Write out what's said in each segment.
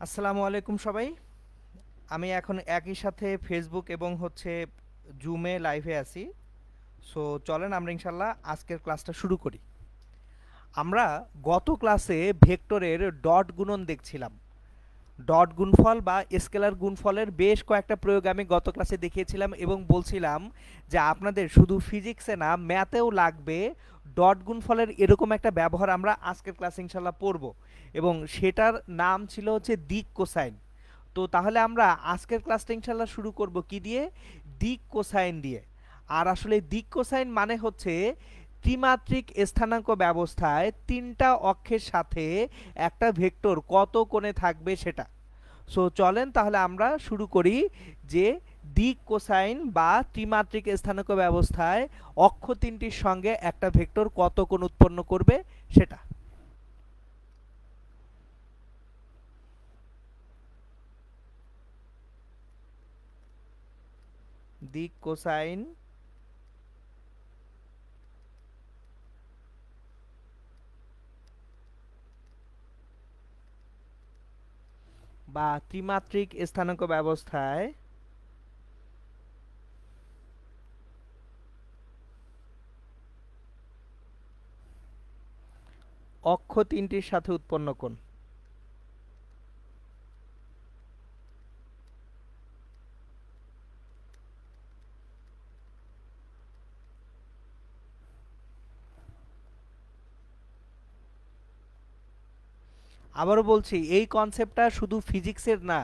আসসালামু আলাইকুম সবাই। আমি এখন একই সাথে ফেসবুক এবং জুমে লাইভে আছি। সো চলেন আমরা ইনশাল্লাহ আজকের ক্লাসটা শুরু করি। আমরা গত ক্লাসে ভেক্টরের ডট গুণন দেখছিলাম। ডট গুণফল বা স্কেলার গুণফলের বেশ কয়েকটা প্রয়োগ আমি গত ক্লাসে দেখিয়েছিলাম এবং বলছিলাম যে আপনাদের শুধু ফিজিক্সে না ম্যাথেও লাগবে ডট গুণফলের এরকম একটা ব্যবহার আমরা আজকের ক্লাসে ইনশাল্লাহ পড়ব, এবং সেটার নাম ছিল দিক কোসাইন। তো তাহলে আমরা আজকের ক্লাসটা ইনশাল্লাহ শুরু করব কি দিয়ে? দিক কোসাইন দিয়ে। আর আসলে দিক কোসাইন মানে হচ্ছে ত্রিমাত্রিক স্থানাঙ্ক ব্যবস্থায় তিনটা অক্ষের সাথে একটা ভেক্টর কত কোণে থাকবে সেটা। সো চলেন তাহলে আমরা শুরু করি যে দিক কোসাইন বা ত্রিমাত্রিক স্থানাঙ্ক ব্যবস্থায় অক্ষ তিনটির সঙ্গে একটা ভেক্টর কত কোণ উৎপন্ন করবে সেটা। দিক কোসাইন বা ত্রিমাত্রিক স্থানাঙ্ক ব্যবস্থায় অক্ষ তিনটির সাথে উৎপন্ন কোণ। আবারও বলছি, এই কনসেপ্টটা শুধু ফিজিক্সের না,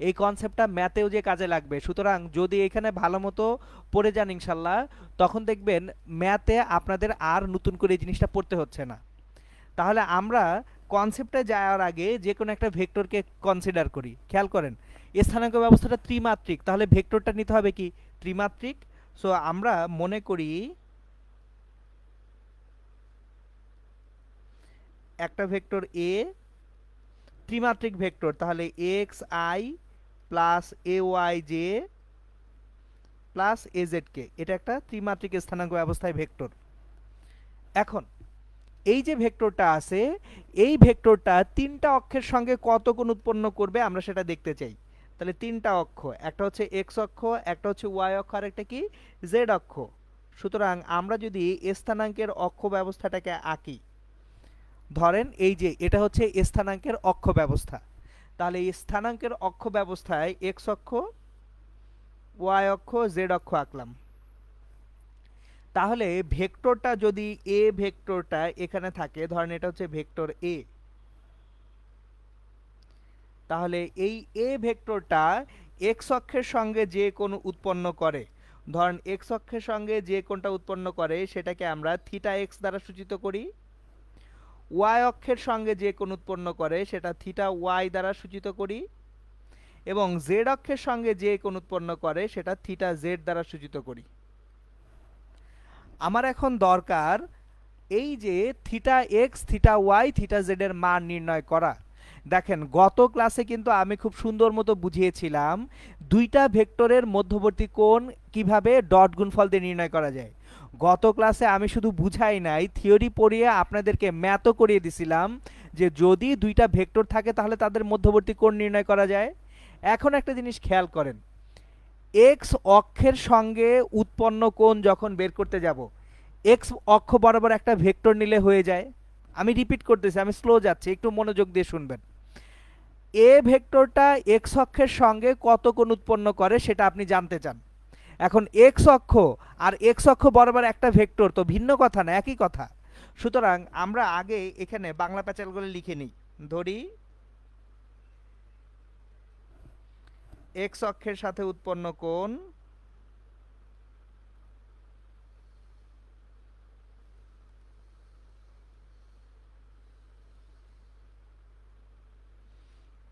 এই কনসেপ্টটা ম্যাথেও যে কাজে লাগবে। সুতরাং যদি এখানে ভালো মতো পড়ে যান ইনশাল্লাহ, তখন দেখবেন ম্যাথে আপনাদের আর নতুন করে এই জিনিসটা পড়তে হচ্ছে না। তাহলে আমরা কনসেপ্টে যাওয়ার আগে যে কোনো একটা ভেক্টরকে কনসিডার করি। খেয়াল করেন, স্থানাঙ্ক ব্যবস্থাটা ত্রিমাত্রিক, তাহলে ভেক্টরটা নিতে হবে কি? ত্রিমাত্রিক। সো আমরা মনে করি একটা ভেক্টর এ ত্রিমাত্রিক ভেক্টর, তাহলে X I plus A Y J plus A Z K, এটা একটা ত্রিমাত্রিক স্থানাঙ্ক ব্যবস্থায় ভেক্টর। এখন এই যে ভেক্টরটা আছে, এই ভেক্টরটা তিনটা অক্ষের সঙ্গে কত কোণ উৎপন্ন করবে আমরা সেটা দেখতে চাই। তাহলে তিনটা অক্ষ, একটা হচ্ছে এক্স অক্ষ, একটা হচ্ছে ওয়াই অক্ষ, আর একটা কি জেড অক্ষ। সুতরাং আমরা যদি স্থানাঙ্কের অক্ষ ব্যবস্থাটাকে আঁকি, ধরেন এই যে এটা হচ্ছে স্থানাঙ্কের অক্ষ ব্যবস্থা, তাহলে এই স্থানাঙ্কের অক্ষ ব্যবস্থায় এক্স অক্ষ, ওয়াই অক্ষ, জেড অক্ষ আঁকলাম। তাহলে ভেক্টরটা যদি এ ভেক্টরটা এখানে থাকে, ধরেন এটা হচ্ছে ভেক্টর এ, তাহলে এই এ ভেক্টরটা এক্স অক্ষের সঙ্গে যে কোণ উৎপন্ন করে, ধরেন এক্স অক্ষের সঙ্গে যে কোণটা উৎপন্ন করে সেটাকে আমরা থিটা এক্স দ্বারা সূচিত করি। ওয়াই অক্ষের সঙ্গে যে কোণ উৎপন্ন করে সেটা থিটা ওয়াই দ্বারা সূচিত করি, এবং জেড অক্ষের সঙ্গে যে কোণ উৎপন্ন করে সেটা থিটা জেড দ্বারা সূচিত করি। আমার এখন দরকার এই যে theta x, theta y, theta z এর মান নির্ণয় করা। দেখেন গত ক্লাসে কিন্তু আমি খুব সুন্দর মতো বুঝিয়েছিলাম দুইটা ভেক্টরের মধ্যবর্তী কোণ কিভাবে ডট গুণফল দিয়ে নির্ণয় করা যায়। গত ক্লাসে আমি শুধু বুঝাই নাই, থিওরি পড়িয়ে আপনাদেরকে ম্যাথও করিয়ে দিছিলাম যে যদি দুইটা ভেক্টর থাকে তাহলে তাদের মধ্যবর্তী কোণ নির্ণয় করা যায়। এখন একটা জিনিস খেয়াল করেন, এক্স অক্ষের সঙ্গে উৎপন্ন কোণ যখন বের করতে যাব, এক্স অক্ষ বরাবর একটা ভেক্টর নিলে হয়ে যায়। আমি রিপিট করতেছি, আমি স্লো যাচ্ছি, একটু মনোযোগ দিয়ে শুনবেন। এ ভেক্টরটা এক্স অক্ষের সঙ্গে কত কোণ উৎপন্ন করে সেটা আপনি জানতে চান। এখন এক্স অক্ষ আর এক্স অক্ষ বরাবর একটা ভেক্টর তো ভিন্ন কথা না, একই কথা। সুতরাং আমরা আগে এখানে বাংলা প্যাচালগুলো লিখে নিই। ধরি এক্স অক্ষের সাথে উৎপন্ন কোণ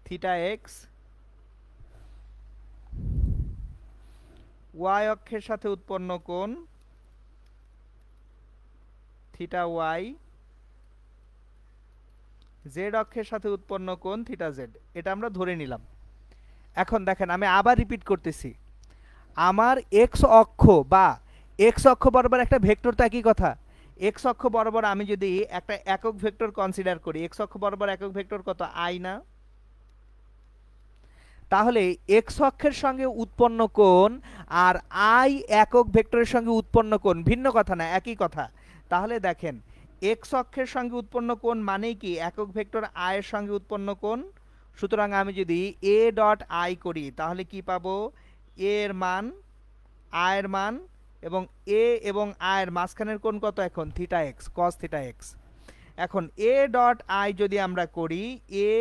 থিটা এক্স, ওয়াই অক্ষের সাথে উৎপন্ন কোণ থিটা ওয়াই, জেড অক্ষের সাথে উৎপন্ন কোণ থিটা জেড, এটা আমরা ধরে নিলাম। এখন দেখেন আমি আবার রিপিট করতেছি, আমার এক্স অক্ষ বা এক্স অক্ষ বরাবর একটা ভেক্টর তো একই কথা। এক্স অক্ষ বরাবর আমি যদি একটা একক ভেক্টর কনসিডার করি, এক্স অক্ষ বরাবর একক ভেক্টর কত? আই না? তাহলে এক্স অক্ষের সঙ্গে উৎপন্ন কোণ আর আই একক ভেক্টরের সঙ্গে উৎপন্ন কোণ ভিন্ন কথা না, একই কথা। তাহলে দেখেন এক্স অক্ষের সঙ্গে উৎপন্ন কোণ মানেই কি একক ভেক্টর আই এর সঙ্গে উৎপন্ন কোণ। সুতরাং আমি যদি এ ডট আই করি তাহলে কি পাবো, এ এর মান, আই এর মান এবং এ এবং আই এর মাঝখানের কোণ কত এখন, theta x, cos theta x. এখন এ ডট আই যদি আমরা করি, এ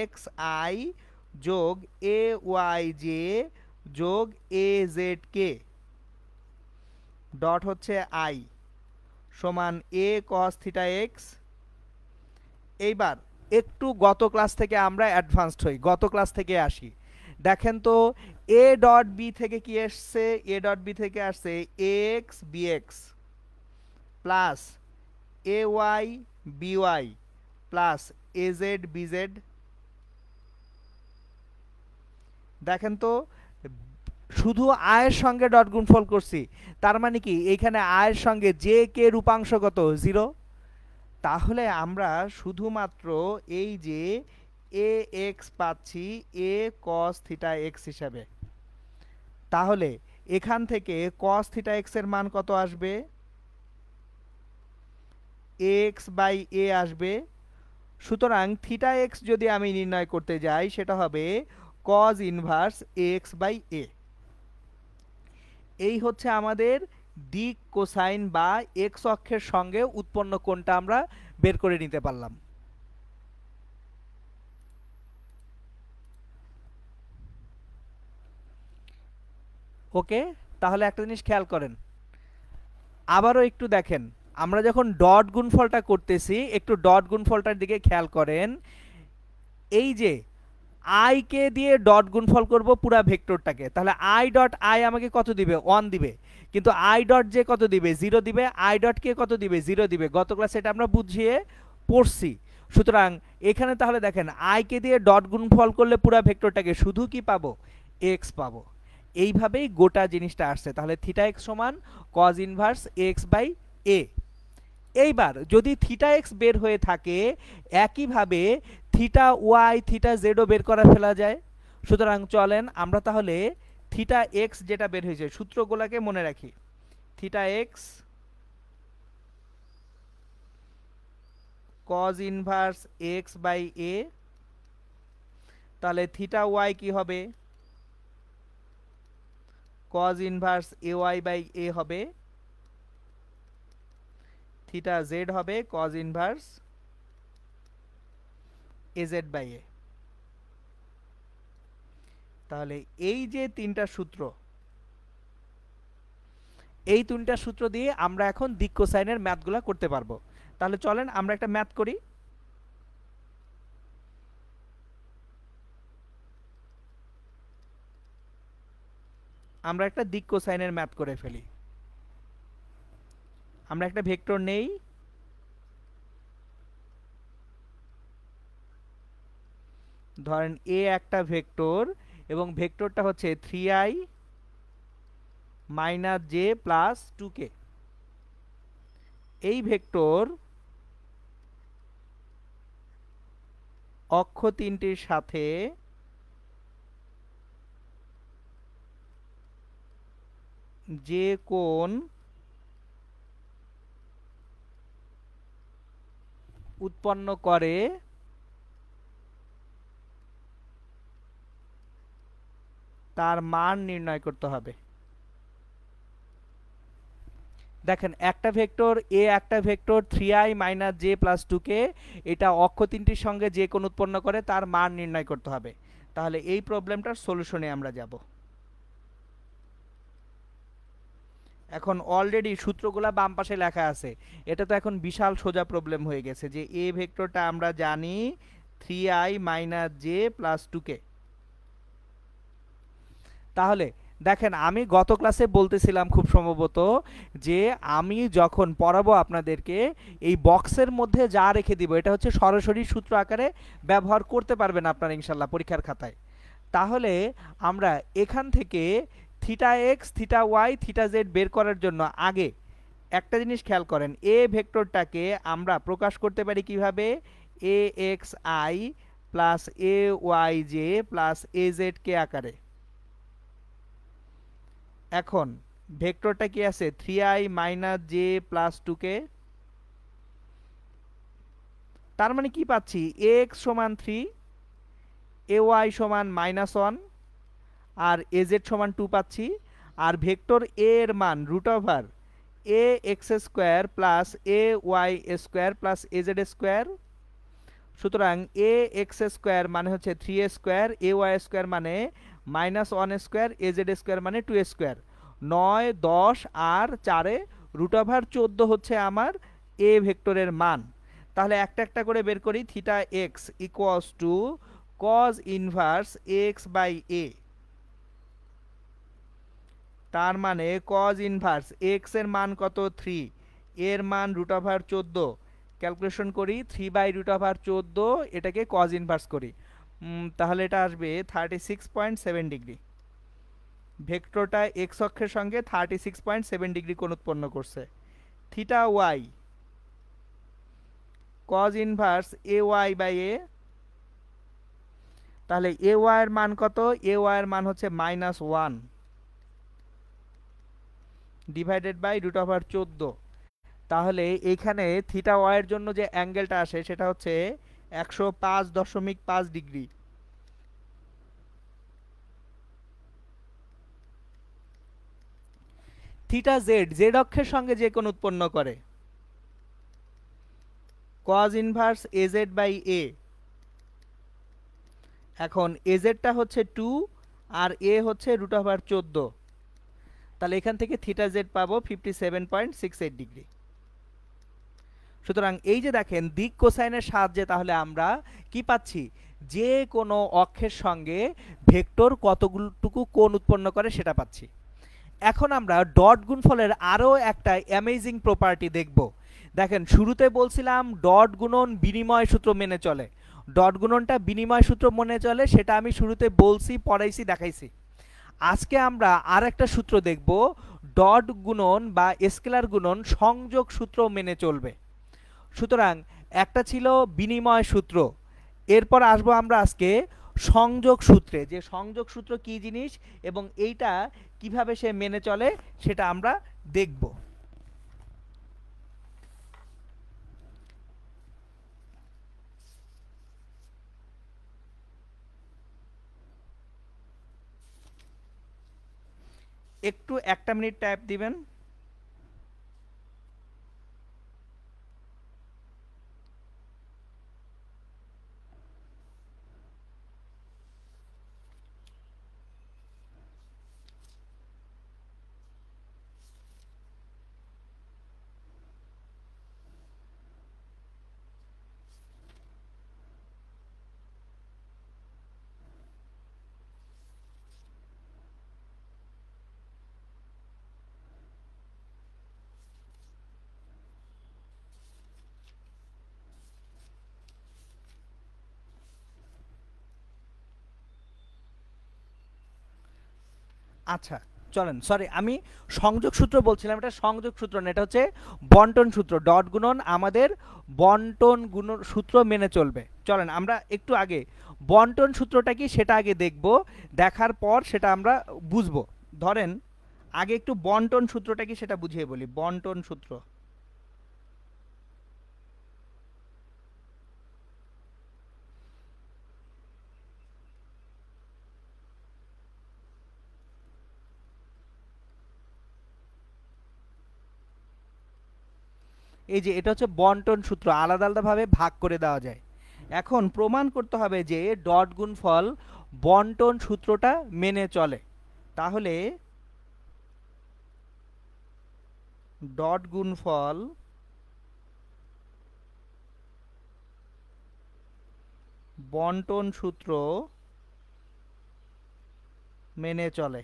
এক্স আই যোগ এ ওয়াই জে যোগ এ জেড কে ডট হচ্ছে আই সমান এ কস থিটা এক্স। এইবার একটু গত ক্লাস থেকে আমরা অ্যাডভান্সড হই, গত ক্লাস থেকে আসি। দেখেন তো এ ডট বি থেকে কি আসছে, এ ডট বি থেকে আসছে x B x plus A y B y plus A z B z. দেখেন তো শুধু আয়ের সঙ্গে ডট গুণফল করছি, তার মানে কি এইখানে আয়ের সঙ্গে জে কে রূপাংশ কত, 0। তাহলে আমরা শুধুমাত্র এই যে এ এক্স পাচ্ছি এ কস থিটা এক্স হিসাবে। তাহলে এখান থেকে কস থিটা এক্স এর মান কত আসবে, এক্স বাই এ আসবে। সুতরাং থিটা এক্স যদি আমি নির্ণয় করতে যাই সেটা হবে কজ ইনভার্স এক্স বাই এ। এই হচ্ছে আমাদের দিক কোসাইন বা এক্স অক্ষের সঙ্গে উৎপন্ন কোণটা আমরা বের করে নিতে পারলাম। ওকে, তাহলে একটা জিনিস খেয়াল করেন, আবারও একটু দেখেন, আমরা যখন ডট গুণফলটা করতেছি একটু ডট গুণফলটার দিকে খেয়াল করেন। এই যে আই কে দিয়ে ডট গুণফল করব পুরা ভেক্টরটাকে, তাহলে আই ডট আই আমাকে কত দিবে, 1 দিবে, কিন্তু আই ডট জে কত দিবে, 0 দিবে, আই ডট কে কত দিবে, 0 দিবে। গত ক্লাসে এটা আমরা বুঝিয়ে পড়ছি। সুতরাং এখানে তাহলে দেখেন আই কে দিয়ে ডট গুণফল করলে পুরা ভেক্টরটাকে শুধু কি পাবো, এক্স পাবো। এইভাবেই গোটা জিনিসটা আসছে। তাহলে থিটা এক্স সমান কজ ইনভার্স এক্স বাই এ। এইবার যদি থিটা এক্স বের হয়ে থাকে, একইভাবে থিটা ওয়াই থিটা জেডও বের করা ফেলা যায়। সুতরাং চলেন আমরা তাহলে থিটা এক্স যেটা বের হয়েছে সূত্রগুলোকে মনে রাখি। Theta X cos inverse X by A, তাহলে থিটা ওয়াই কি হবে, cos inverse A Y by A হবে, থিটা জেড হবে cos inverse A Z by A. তাহলে এই যে তিনটা সূত্র, এই তিনটা সূত্র দিয়ে আমরা এখন দিক কোসাইনের ম্যাথগুলা করতে পারবো। তাহলে চলেন আমরা একটা ম্যাথ করি। আমরা একটা দিক কোসাইনের ম্যাথ করে ফেলি। আমরা একটা ভেক্টর নেই, ধরেন এ একটা ভেক্টর এবং ভেক্টরটা হচ্ছে 3i minus J plus 2k। এই ভেক্টর অক্ষ তিনটির সাথে যে কোণ উৎপন্ন করে তার মান নির্ণয় করতে হবে। দেখেন একটা ভেক্টর এ একটা vector 3i minus J plus 2k, এটা অক্ষ তিনটির সঙ্গে যে কোণ উৎপন্ন করে তার মান নির্ণয় করতে হবে। তাহলে এই প্রবলেমটার সলিউশনে আমরা যাব। এখন অলরেডি সূত্রগুলা বাম পাশে লেখা আছে, এটা তো এখন বিশাল সোজা প্রবলেম হয়ে গেছে যে এ ভেক্টরটা আমরা জানি 3i minus J plus 2k। তাহলে দেখেন আমি গত ক্লাসে বলতেছিলাম খুব সম্ভবত যে আমি যখন পড়াবো আপনাদেরকে এই বক্সের মধ্যে যা রেখে দিব এটা হচ্ছে সরাসরি সূত্র আকারে ব্যবহার করতে পারবেন আপনারা ইনশাল্লাহ পরীক্ষার খাতায়। তাহলে আমরা এখান থেকে theta x theta y theta z বের করার জন্য আগে একটা জিনিস খেয়াল করেন, এ ভেক্টরটাকে আমরা প্রকাশ করতে পারি কিভাবে, A X I plus A Y J plus A Z K আকারে। এখন ভেক্টরটা কি আছে 3i minus J plus 2k, তার মানে কি পাচ্ছি এক্স সমান 3, এ ওয়াই সমান -1 আর এ জেড সমান 2 পাচ্ছি। আর ভেক্টর এ এর মান root over A x square plus A y square plus A z square. সুতরাং এ এক্স স্কোয়ার মানে হচ্ছে 3 স্কোয়ার, এ ওয়াই স্কোয়ার মানে -1 স্কোয়ার, এ জেড স্কোয়ার মানে 2 স্কোয়ার। 9 10 আর 4 রুট ওভার 14 হচ্ছে আমার এ ভেক্টরের মান। তাহলে একটা একটা করে বের করি। Theta X equals to cos inverse X by A, তার মানে কজ ইনভার্স এক্স এর মান কত 3, এর মান রুট ওভার 14, ক্যালকুলেশন করি 3/√14, এটাকে কজ ইনভার্স করি, তাহলে এটা আসবে 36.7 ডিগ্রি। ভেক্টরটা এক্স অক্ষের সঙ্গে 36.7 ডিগ্রি কোণ উৎপন্ন করছে। Theta Y cos inverse A Y by A, তাহলে এ ওয়াই এর মান কত, এ ওয়াই এর মান হচ্ছে -1 ডিভাইডেড বাই √14। তাহলে এইখানে থিটা ওয়াই এর জন্য যে অ্যাঙ্গেলটা আসে সেটা হচ্ছে 105.5 ডিগ্রি। থিটা জেড জেড অক্ষের সঙ্গে যে কোণ উৎপন্ন করে cos inverse A Z by A. এখন এ জেডটা হচ্ছে 2 আর এ হচ্ছে √14, তাহলে এখান থেকে থিটা জেড পাবো 57.68 ডিগ্রি। সুতরাং এই যে দেখেন দিক কোসাইনের সাহায্যে তাহলে আমরা কি পাচ্ছি, যে কোনো অক্ষের সঙ্গে ভেক্টর কতটুকু কোণ উৎপন্ন করে সেটা পাচ্ছি। এখন আমরা ডট গুণফলের আরও একটা অ্যামেজিং প্রপার্টি দেখব। দেখেন শুরুতে বলছিলাম ডট গুণন বিনিময় সূত্র মেনে চলে, ডট গুণনটা বিনিময় সূত্র মনে চলে, সেটা আমি শুরুতে বলছি, পড়াইছি, দেখাইছি। আজকে আমরা আর একটা সূত্র দেখব, ডট গুণন বা স্কেলার গুণন সংযোগ সূত্র মেনে চলবে। সুতরাং একটা ছিল বিনিময় সূত্র, এরপর আসবো আমরা আজকে সংযোগ সূত্রে, যে সংযোগ সূত্র কি জিনিস এবং এইটা কিভাবে সে মেনে চলে সেটা আমরা দেখব। একটু 1 মিনিট টাইপ দিবেন। আচ্ছা চলেন, সরি আমি সংযোগ সূত্র বলছিলাম, এটা সংযোগ সূত্র না, এটা হচ্ছে বন্টন সূত্র। ডট গুণন আমাদের বন্টন গুণন সূত্র মেনে চলবে। চলেন আমরা একটু আগে বন্টন সূত্রটা কি সেটা আগে দেখব, দেখার পর সেটা আমরা বুঝবো। ধরেন আগে একটু বন্টন সূত্রটা কি সেটা বুঝিয়ে বলি। বন্টন সূত্র, এই যে এটা হচ্ছে বন্টন সূত্র, আলাদা আলাদাভাবে ভাগ করে দেওয়া যায়। এখন প্রমাণ করতে হবে যে ডট গুণফল বন্টন সূত্রটা মেনে চলে। তাহলে ডট গুণফল বন্টন সূত্র মেনে চলে।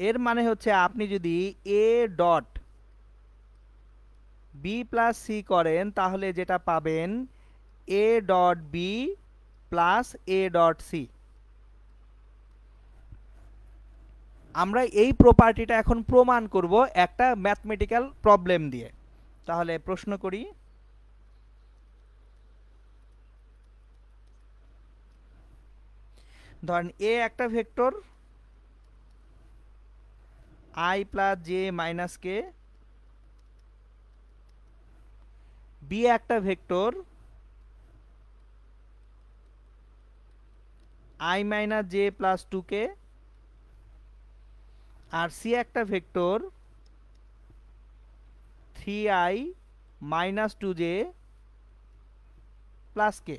এর মানে হচ্ছে আপনি যদি A dot B plus C করেন তাহলে যেটা পাবেন A dot B plus A dot C. আমরা এই প্রপার্টিটা এখন প্রমাণ করব একটা ম্যাথমেটিক্যাল প্রবলেম দিয়ে। তাহলে প্রশ্ন করি, ধরেন এ একটা vector I plus J minus K, B একটা vector I minus J plus two K, আর সি একটা vector 3i minus two J plus K.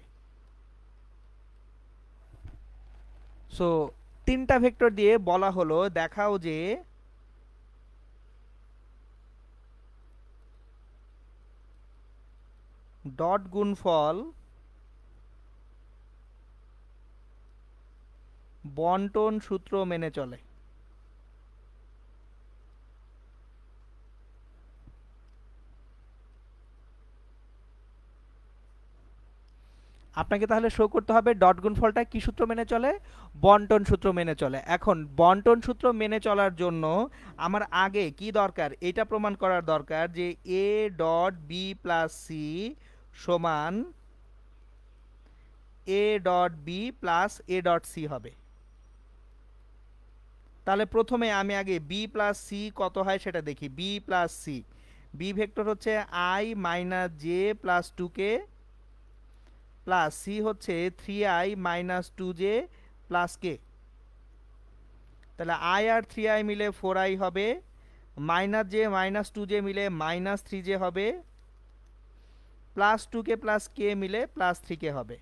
So তিনটা ভেক্টর দিয়ে বলা হলো দেখাও যে ডট গুণফল বন্টন সূত্র মেনে চলে। আপনাকে তাহলে শো করতে হবে ডট গুণফলটা কি সূত্র মেনে চলে, বন্টন সূত্র মেনে চলে। এখন বন্টন সূত্র মেনে চলার জন্য আমার আগে কি দরকার, এটা প্রমাণ করার দরকার যে A dot B plus C সমান A dot B plus A dot C হবে। তাহলে প্রথমে আমি আগে বি প্লাস সি কত হয় সেটা দেখি। B plus C, B vector হচ্ছে I minus J plus two K plus C হচ্ছে 3i minus two J plus K. তাহলে আই আর 3i মিলে 4i হবে, minus J minus two J মিলে মাইনাস 3j হবে, plus two K plus K মিলে plus 3k হবে।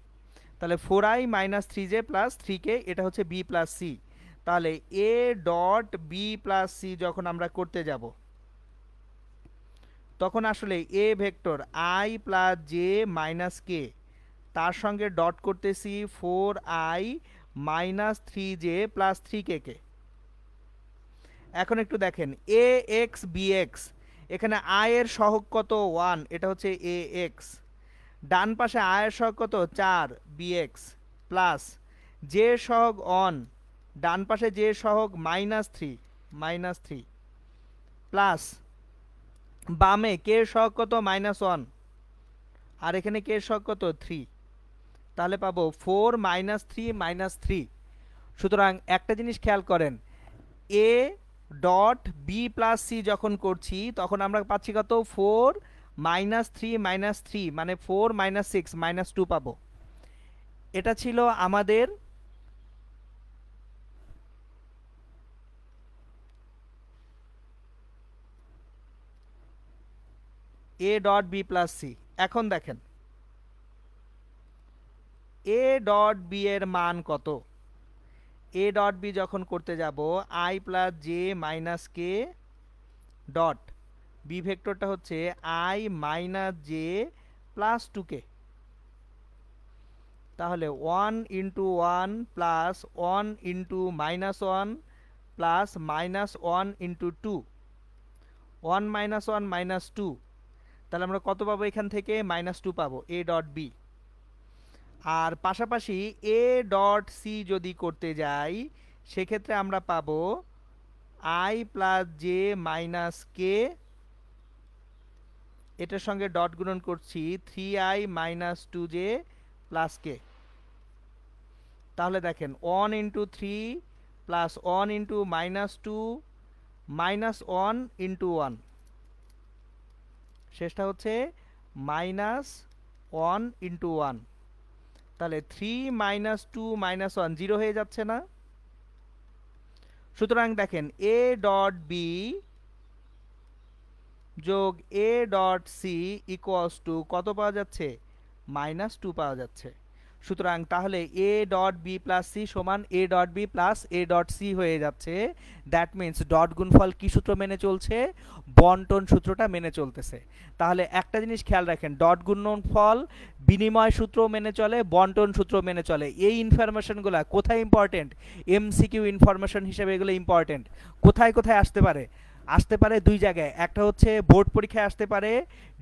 তাহলে 4i minus 3j plus 3k, এটা হচ্ছে বি প্লাস সি। তাহলে A dot B plus C যখন আমরা করতে যাব তখন আসলে A vector I plus J minus K, তার সঙ্গে ডট করতেছি 4i minus 3j plus 3k কে। এখন একটু দেখেন এ এক্স বি এক্স, এখানে আই এর সহগ কত 1, এটা হচ্ছে এ এক্স। ডান পাশে আই এর সহগ কত 4 bx প্লাস জে সহগ অন, ডান পাশে জে সহগ -3 প্লাস বামে কে সহগ কত -1 আর এখানে কে সহগ কত 3। তাহলে পাবো 4 -3 সুতরাং একটা জিনিস খেয়াল করেন, A dot B plus C যখন করছি তখন আমরা পাচ্ছি কত 4 -3 মানে 4 -6 -2 পাবো। এটা ছিল আমাদের A dot B plus C. এখন দেখেন এ ডট বি এর মান কত, এ ডট বি যখন করতে যাব I plus J minus K dot B ভেক্টরটা হচ্ছে I minus J plus two K. তাহলে 1 into 1 plus 1 into -1 plus -1 into 2, 1 -1 -2। তাহলে আমরা কত পাবো এখান থেকে -2 পাবো এ ডট বি। আর পাশাপাশি এ ডট সি যদি করতে যাই সেক্ষেত্রে আমরা পাবো I plus J minus K, এটার সঙ্গে ডট গুণন করছি 3i minus two J plus K. তাহলে দেখেন 1 ইন্টু 3 প্লাস 1 ইন্টু -2 -1 ইন্টু 1, শেষটা হচ্ছে -1 ইন্টু 1। তাহলে 3 -2 -1 0 হয়ে যাচ্ছে না। সুতরাং দেখেন এ ডট বি যোগ A dot C equals to কত পাওয়া যাচ্ছে -2 পাওয়া যাচ্ছে। সুতরাং তাহলে A dot B plus C সমান A dot B plus A dot C হয়ে যাচ্ছে। দ্যাট মিন্স ডট গুণফল কি সূত্র মেনে চলছে, বন্টন সূত্রটা মেনে চলতেছে। তাহলে একটা জিনিস খেয়াল রাখেন, ডট গুণফল বিনিময় সূত্র মেনে চলে, বন্টন সূত্র মেনে চলে। এই ইনফরমেশনগুলো কোথায় ইম্পর্টেন্ট, এমসিকিউ ইনফরমেশন হিসেবে এগুলো ইম্পর্টেন্ট। কোথায় কোথায় আসতে পারে, আসতে পারে দুই জায়গায়, একটা হচ্ছে বোর্ড পরীক্ষায় আসতে পারে,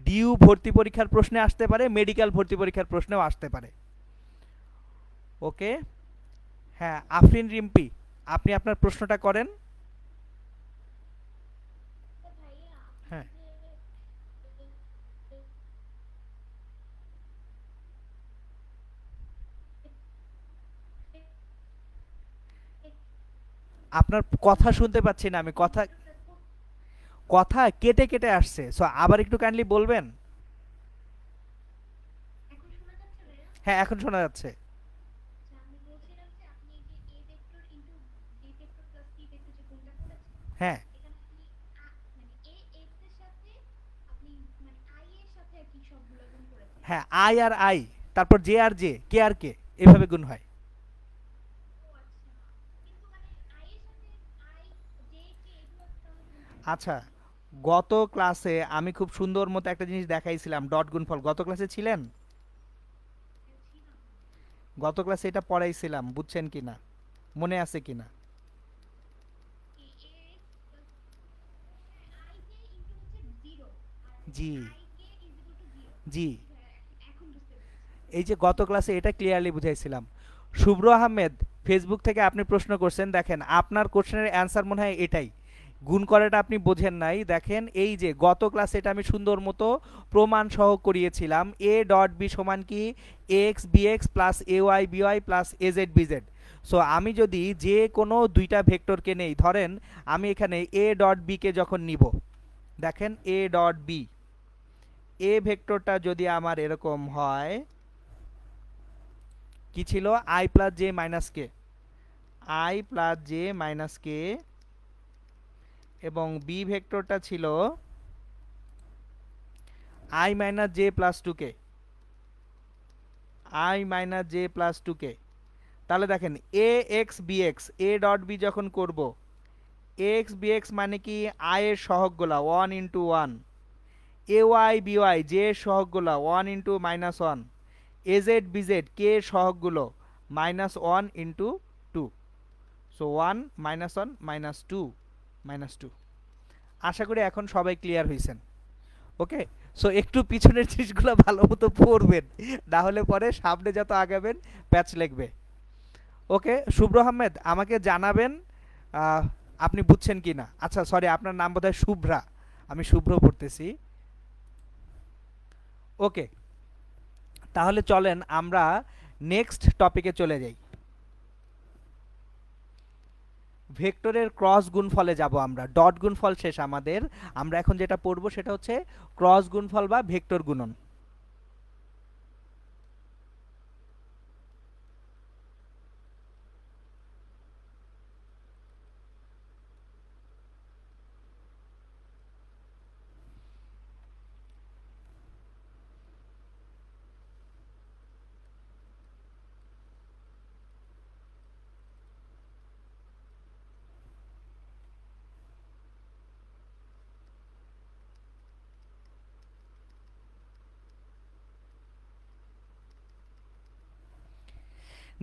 ডিইউ ভর্তি পরীক্ষার প্রশ্নে আসতে পারে, মেডিকেল ভর্তি পরীক্ষার প্রশ্নেও আসতে পারে। ওকে, হ্যাঁ আফরিন রিম্পি, আপনি আপনার প্রশ্নটা করেন। হ্যাঁ আপনার কথা শুনতে পাচ্ছি না আমি, কথা কথা কেটে কেটে আসছে, সো আবার একটু কাইন্ডলি বলবেন? হ্যাঁ, এখন শোনা যাচ্ছে। হ্যাঁ হ্যাঁ, আই আর আই, তারপর জে আর জে, কে আর কে, এভাবে গুণ হয়। আচ্ছা, গত ক্লাসে আমি খুব সুন্দর মতো একটা জিনিস দেখাইছিলাম, ডট গুণফল। গত ক্লাসে ছিলেন? গত ক্লাসে এটা পড়াইছিলাম, বুঝছেন কিনা, মনে আছে কিনা? জি জি, এই যে গত ক্লাসে এটা ক্লিয়ারলি বুঝাইছিলাম। শুভ্র আহমেদ, ফেসবুক থেকে আপনি প্রশ্ন করছেন, দেখেন আপনার কোশ্চেনের অ্যান্সার মনে হয় এটাই, গুণ করাটা আপনি বোঝেন নাই। দেখেন এই যে গত ক্লাসে এটা আমি সুন্দর মতো প্রমাণ সহ করিয়েছিলাম, এ ডট বি সমান কি x B x plus A Y B y plus A Z B z. So আমি যদি যে কোনো দুইটা ভেক্টরকে নেই, ধরেন আমি এখানে এ ডট বিকে যখন নিব, দেখেন এ ডট বি, এ ভেক্টরটা যদি আমার এরকম হয়, কি ছিল, I plus J minus K, I plus J minus K, এবং বি ভেক্টরটা ছিল I minus J plus two K, I minus J plus two K. তাহলে দেখেন A X B X, A dot B যখন করব, এক্স বি এক্স মানে কি I এর সহগগুলা one into one, A Y B Y J এর সহগগুলা one into minus one, A Z B Z K এর সহগগুলো minus one into two. So one minus one minus two minus two. আশা করি এখন সবাই ক্লিয়ার হয়েছেন। ওকে, সো একটু পিছনের জিনিসগুলো ভালো মতো পড়বেন, না হলে পরে সামনে যত আগাবেন প্যাচ লাগবে। ওকে, শুভ্র আহমেদ আমাকে জানাবেন আপনি বুঝছেন কি না। আচ্ছা সরি, আপনার নাম বোধহয় শুভ্রা, আমি শুভ্র পড়তেছি। ওকে, তাহলে চলেন আমরা নেক্সট টপিকে চলে যাই। ভেক্টরের ক্রস গুণফলে যাব আমরা, ডট গুণফল শেষ আমাদের। আমরা এখন যেটা পড়বো সেটা হচ্ছে ক্রস গুণফল বা ভেক্টর গুণন।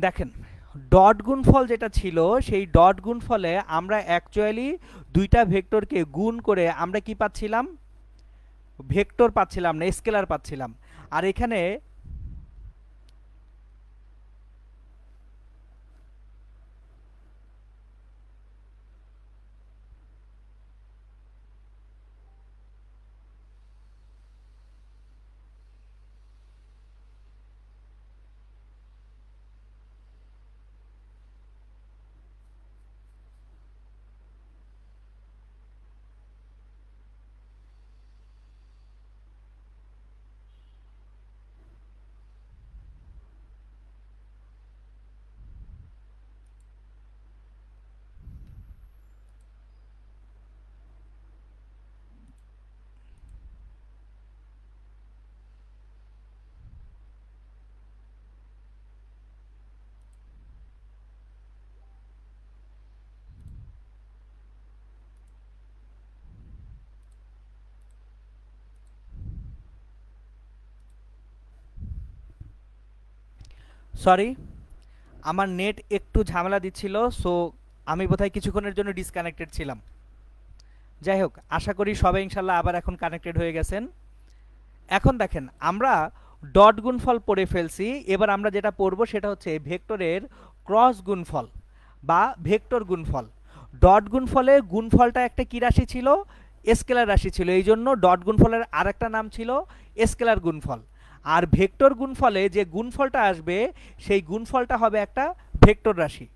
দেখেন ডট গুণফল যেটা ছিল, সেই ডট গুণফলে আমরা অ্যাকচুয়ালি দুইটা ভেক্টরকে গুণ করে আমরা কি পাচ্ছিলাম, ভেক্টর পাচ্ছিলাম না, স্কেলার পাচ্ছিলাম। আর এখানে সরি, আমার নেট একটু ঝামেলা দিচ্ছিল, সো আমি বোধহয় কিছুক্ষণের জন্য ডিসকানেক্টেড ছিলাম। যাই হোক, আশা করি সবাই ইনশাল্লাহ আবার এখন কানেক্টেড হয়ে গেছেন। এখন দেখেন আমরা ডট গুণফল পড়ে ফেলছি, এবার আমরা যেটা পড়বো সেটা হচ্ছে ভেক্টরের ক্রস গুণফল বা ভেক্টর গুণফল। ডট গুণফলে গুণফলটা একটা কি রাশি ছিল, স্কেলার রাশি ছিল, এই জন্য ডট গুণফলের আরেকটা নাম ছিল স্কেলার গুণফল। আর ভেক্টর গুণফলে যে গুণফলটা আসবে সেই গুণফলটা হবে একটা ভেক্টর রাশি।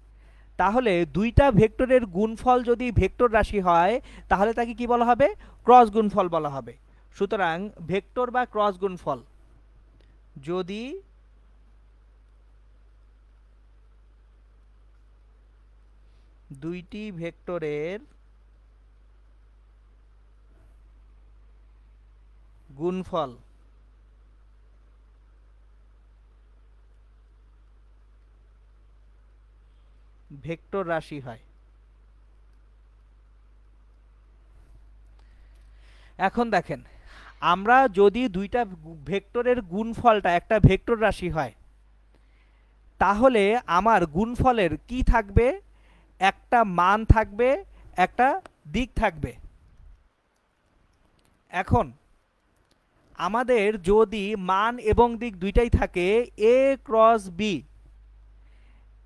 তাহলে দুইটা ভেক্টরের গুণফল যদি ভেক্টর রাশি হয় তাহলে তাকে কি বলা হবে? ক্রস গুণফল বলা হবে। সুতরাং ভেক্টর বা ক্রস গুণফল যদি দুইটি ভেক্টরের গুণফল ভেক্টর রাশি হয়। এখন দেখেন, আমরা যদি দুইটা ভেক্টরের গুণফলটা একটা ভেক্টর রাশি হয় তাহলে আমার গুণফলের কি থাকবে? একটা মান থাকবে, একটা দিক থাকবে। এখন আমাদের যদি মান এবং দিক দুইটাই থাকে, এ ক্রস বি,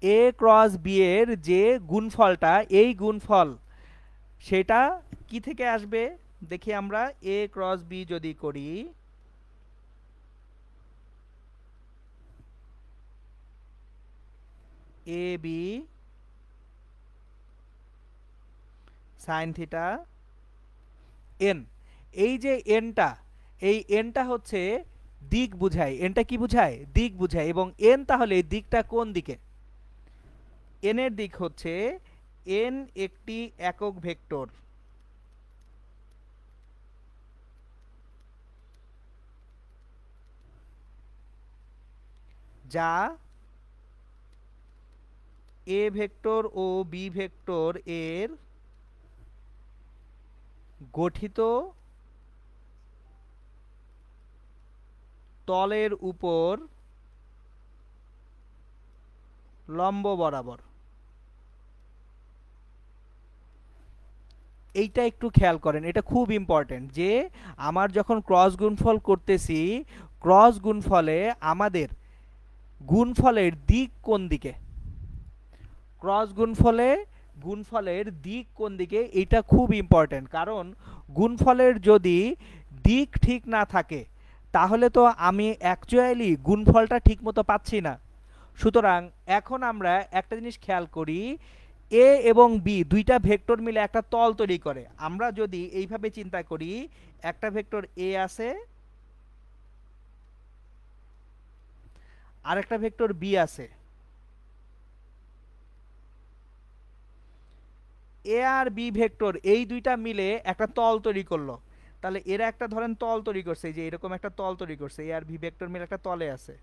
এ ক্রস বি এর যে গুণফলটা, এই গুণফল সেটা কি থেকে আসবে? দেখি আমরা এ ক্রস বি যদি করি, এ বি সাইন থিটা এন, এই যে এনটা, এই এনটা হচ্ছে দিক বুঝায়। এনটা কি বুঝায়? দিক বুঝায়। এবং এন তাহলে দিকটা কোন দিকে? এনের দিক হচ্ছে, এন একটি একক ভেক্টর যা এ ভেক্টর ও বি ভেক্টর এর গঠিত তলের উপর লম্ব বরাবর। এইটা একটু খেয়াল করেন, এটা খুব ইম্পর্টেন্ট যে আমার যখন ক্রস গুণফল করতেছি, ক্রস গুণফলে আমাদের গুণফলের দিক কোন দিকে? ক্রস গুণফলে গুণফলের দিক কোন দিকে, এটা খুব ইম্পর্টেন্ট। কারণ গুণফলের যদি দিক ঠিক না থাকে তাহলে তো আমি অ্যাকচুয়ালি গুণফলটা ঠিক মতো পাচ্ছি না। সুতরাং এখন আমরা একটা জিনিস খেয়াল করি, এ এবং বি দুইটা ভেক্টর মিলে একটা তল তৈরি করে। আমরা যদি এইভাবে চিন্তা করি, একটা ভেক্টর এ আছে আর একটা ভেক্টর বি আছে, এ আর বি ভেক্টর এই দুইটা মিলে একটা তল তৈরি করলো। তাহলে এরা একটা ধরেন তল তৈরি করছে, যে এরকম একটা তল তৈরি করছে, এ আর বি ভেক্টর মিলে একটা তলে আছে।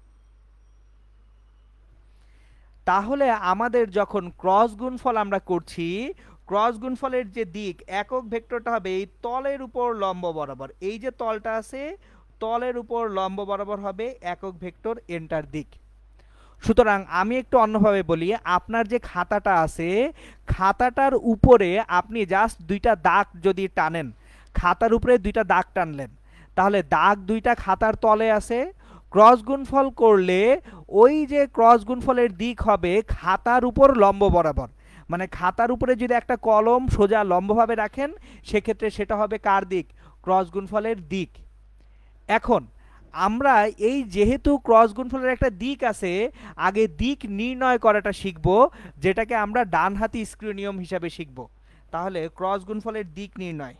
তাহলে আমাদের যখন ক্রস গুণফল আমরা করছি, ক্রস গুণফলের যে দিক, একক ভেক্টরটা হবে এই তলের উপর লম্ব বরাবর। এই যে তলটা আছে, তলের উপর লম্ব বরাবর হবে একক ভেক্টর এনটার দিক। সুতরাং আমি একটু অন্যভাবে বলি, আপনার যে খাতাটা আছে, খাতাটার উপরে আপনি জাস্ট দুইটা দাগ যদি টানেন, খাতার উপরে দুইটা দাগ টানলেন, তাহলে দাগ দুইটা খাতার তলে আছে। ক্রস গুণফল করলে ওই যে ক্রস গুণফলের দিক হবে খাতার উপর লম্ব বরাবর। মানে খাতার উপরে যদি একটা কলম সোজা লম্বভাবে রাখেন, সেক্ষেত্রে সেটা হবে কার দিক? ক্রস গুণফলের দিক। এখন আমরা এই যেহেতু ক্রস গুণফলের একটা দিক আছে, আগে দিক নির্ণয় করাটা শিখব, যেটাকে আমরা ডানহাতি স্ক্রু নিয়ম হিসাবে শিখব। তাহলে ক্রস গুণফলের দিক নির্ণয়,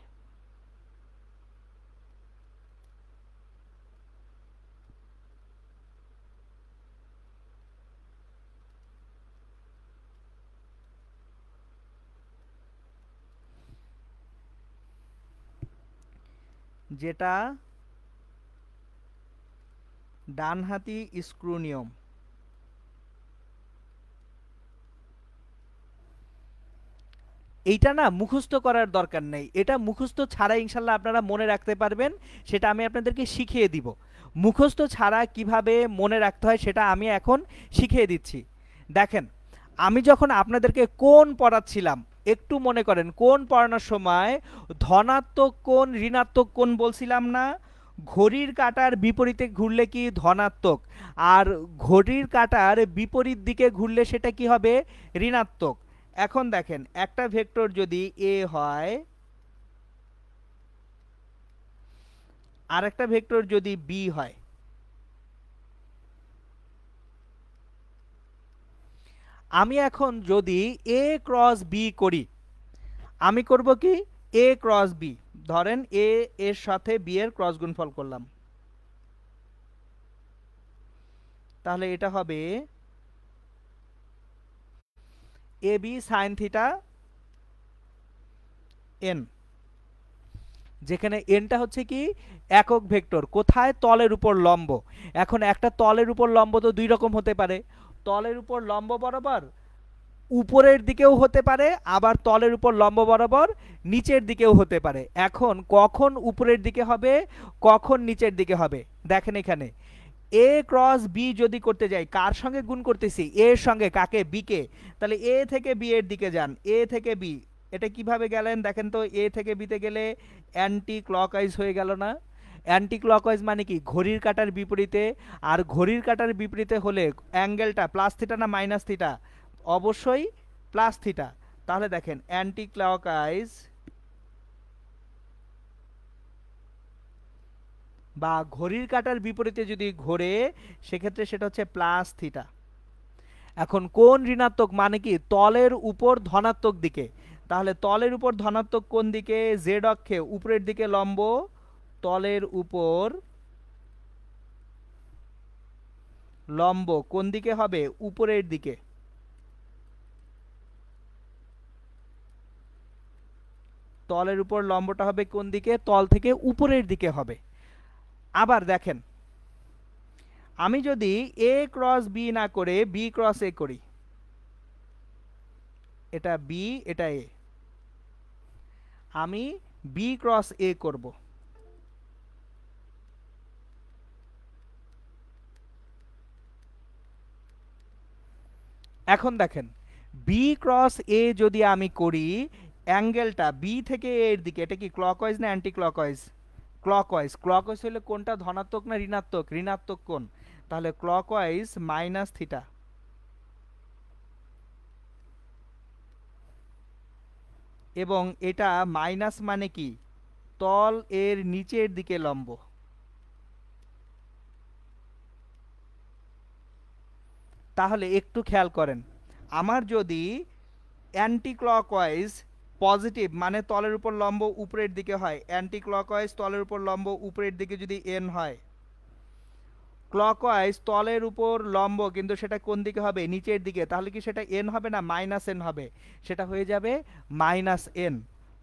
যেটা ডানহাতি স্ক্রু নিয়ম। এইটা না মুখস্থ করার দরকার নেই, এটা মুখস্থ ছাড়া ইনশাল্লাহ আপনারা মনে রাখতে পারবেন। সেটা আমি আপনাদেরকে শিখিয়ে দিব। মুখস্থ ছাড়া কিভাবে মনে রাখতে হয় সেটা আমি এখন শিখিয়ে দিচ্ছি। দেখেন, আমি যখন আপনাদেরকে কোণ পড়াচ্ছিলাম, একটু মনে করেন কোণ পড়ানোর সময় ধনাত্মক কোণ ঋণাত্মক কোণ বলছিলাম না? ঘড়ির কাঁটার বিপরীতে ঘুরলে কি ধনাত্মক, আর ঘড়ির কাঁটার বিপরীত দিকে ঘুরলে সেটা কি হবে? ঋণাত্মক। এখন দেখেন, একটা ভেক্টর যদি এ হয় আর একটা ভেক্টর যদি বি হয়, আমি এখন যদি এ ক্রস বি করি, আমি করব কি এ ক্রস বি, ধরেন এ এর সাথে বি এর ক্রস গুণফল করলাম, তাহলে এটা হবে এ বি সাইন থিটা এন, যেখানে এনটা হচ্ছে কি একক ভেক্টর, কোথায় তলের উপর লম্ব। এখন একটা তলের উপর লম্ব তো দুই রকম হতে পারে, তলের উপর লম্ব বরাবর উপরের দিকেও হতে পারে, আবার তলের উপর লম্ব বরাবর নিচের দিকেও হতে পারে। এখন কখন উপরের দিকে হবে কখন নিচের দিকে হবে, দেখেন এখানে এ ক্রস বি যদি করতে যাই, কার সঙ্গে গুণ করতেছি, এর সঙ্গে, কাকে, বি কে, তাহলে এ থেকে বি এর দিকে যান, এ থেকে বি, এটা কিভাবে গেলেন দেখেন তো, এ থেকে বিতে গেলে অ্যান্টি ক্লকওয়াইজ হয়ে গেল না? অ্যান্টি ক্লকওয়াইজ মানে কি ঘড়ির কাঁটার বিপরীতে, আর ঘড়ির কাঁটার বিপরীতে হলে অ্যাঙ্গেলটা প্লাস থিটা না মাইনাস থিটা, অবশ্যই প্লাস থিটা। তাহলে দেখেন অ্যান্টি ক্লকওয়াইজ বা ঘড়ির কাঁটার বিপরীতে যদি ঘোরে সেক্ষেত্রে সেটা হচ্ছে প্লাস থিটা। এখন কোন ঋণাত্মক মানে কি তলের উপর ধনাত্মক দিকে, তাহলে তলের উপর ধনাত্মক কোন দিকে, জেড অক্ষে উপরের দিকে লম্ব, তলের উপর লম্ব কোন দিকে হবে, উপরের দিকে। তলের উপর লম্বটা হবে কোন দিকে, তল থেকে উপরের দিকে হবে। আবার দেখেন আমি যদি এ ক্রস বি না করে বি ক্রস এ করি, এটা বি এটা এ, আমি বি ক্রস এ করব, এখন দেখেন বি ক্রস এ যদি আমি করি, অ্যাঙ্গেলটা বি থেকে এর দিকে, এটা কি ক্লকওয়াইজ না অ্যান্টি ক্লকওয়াইজ, ক্লকওয়াইজ। ক্লকওয়াইজ হলে কোনটা ধনাত্মক না ঋণাত্মক, ঋণাত্মক কোণ, তাহলে ক্লকওয়াইজ মাইনাস থিটা, এবং এটা মাইনাস মানে কি তল এর নিচের দিকে লম্ব। তাহলে একটু খেয়াল করেন, আমার যদি অ্যান্টি ক্লকওয়াইজ পজিটিভ মানে তলের উপর লম্ব উপরের দিকে হয়, অ্যান্টি ক্লকওয়াইজ তলের উপর লম্ব উপরের দিকে যদি এন হয়, ক্লকওয়াইজ তলের উপর লম্ব কিন্তু সেটা কোন দিকে হবে, নিচের দিকে, তাহলে কি সেটা এন হবে না মাইনাস এন হবে, সেটা হয়ে যাবে মাইনাস এন।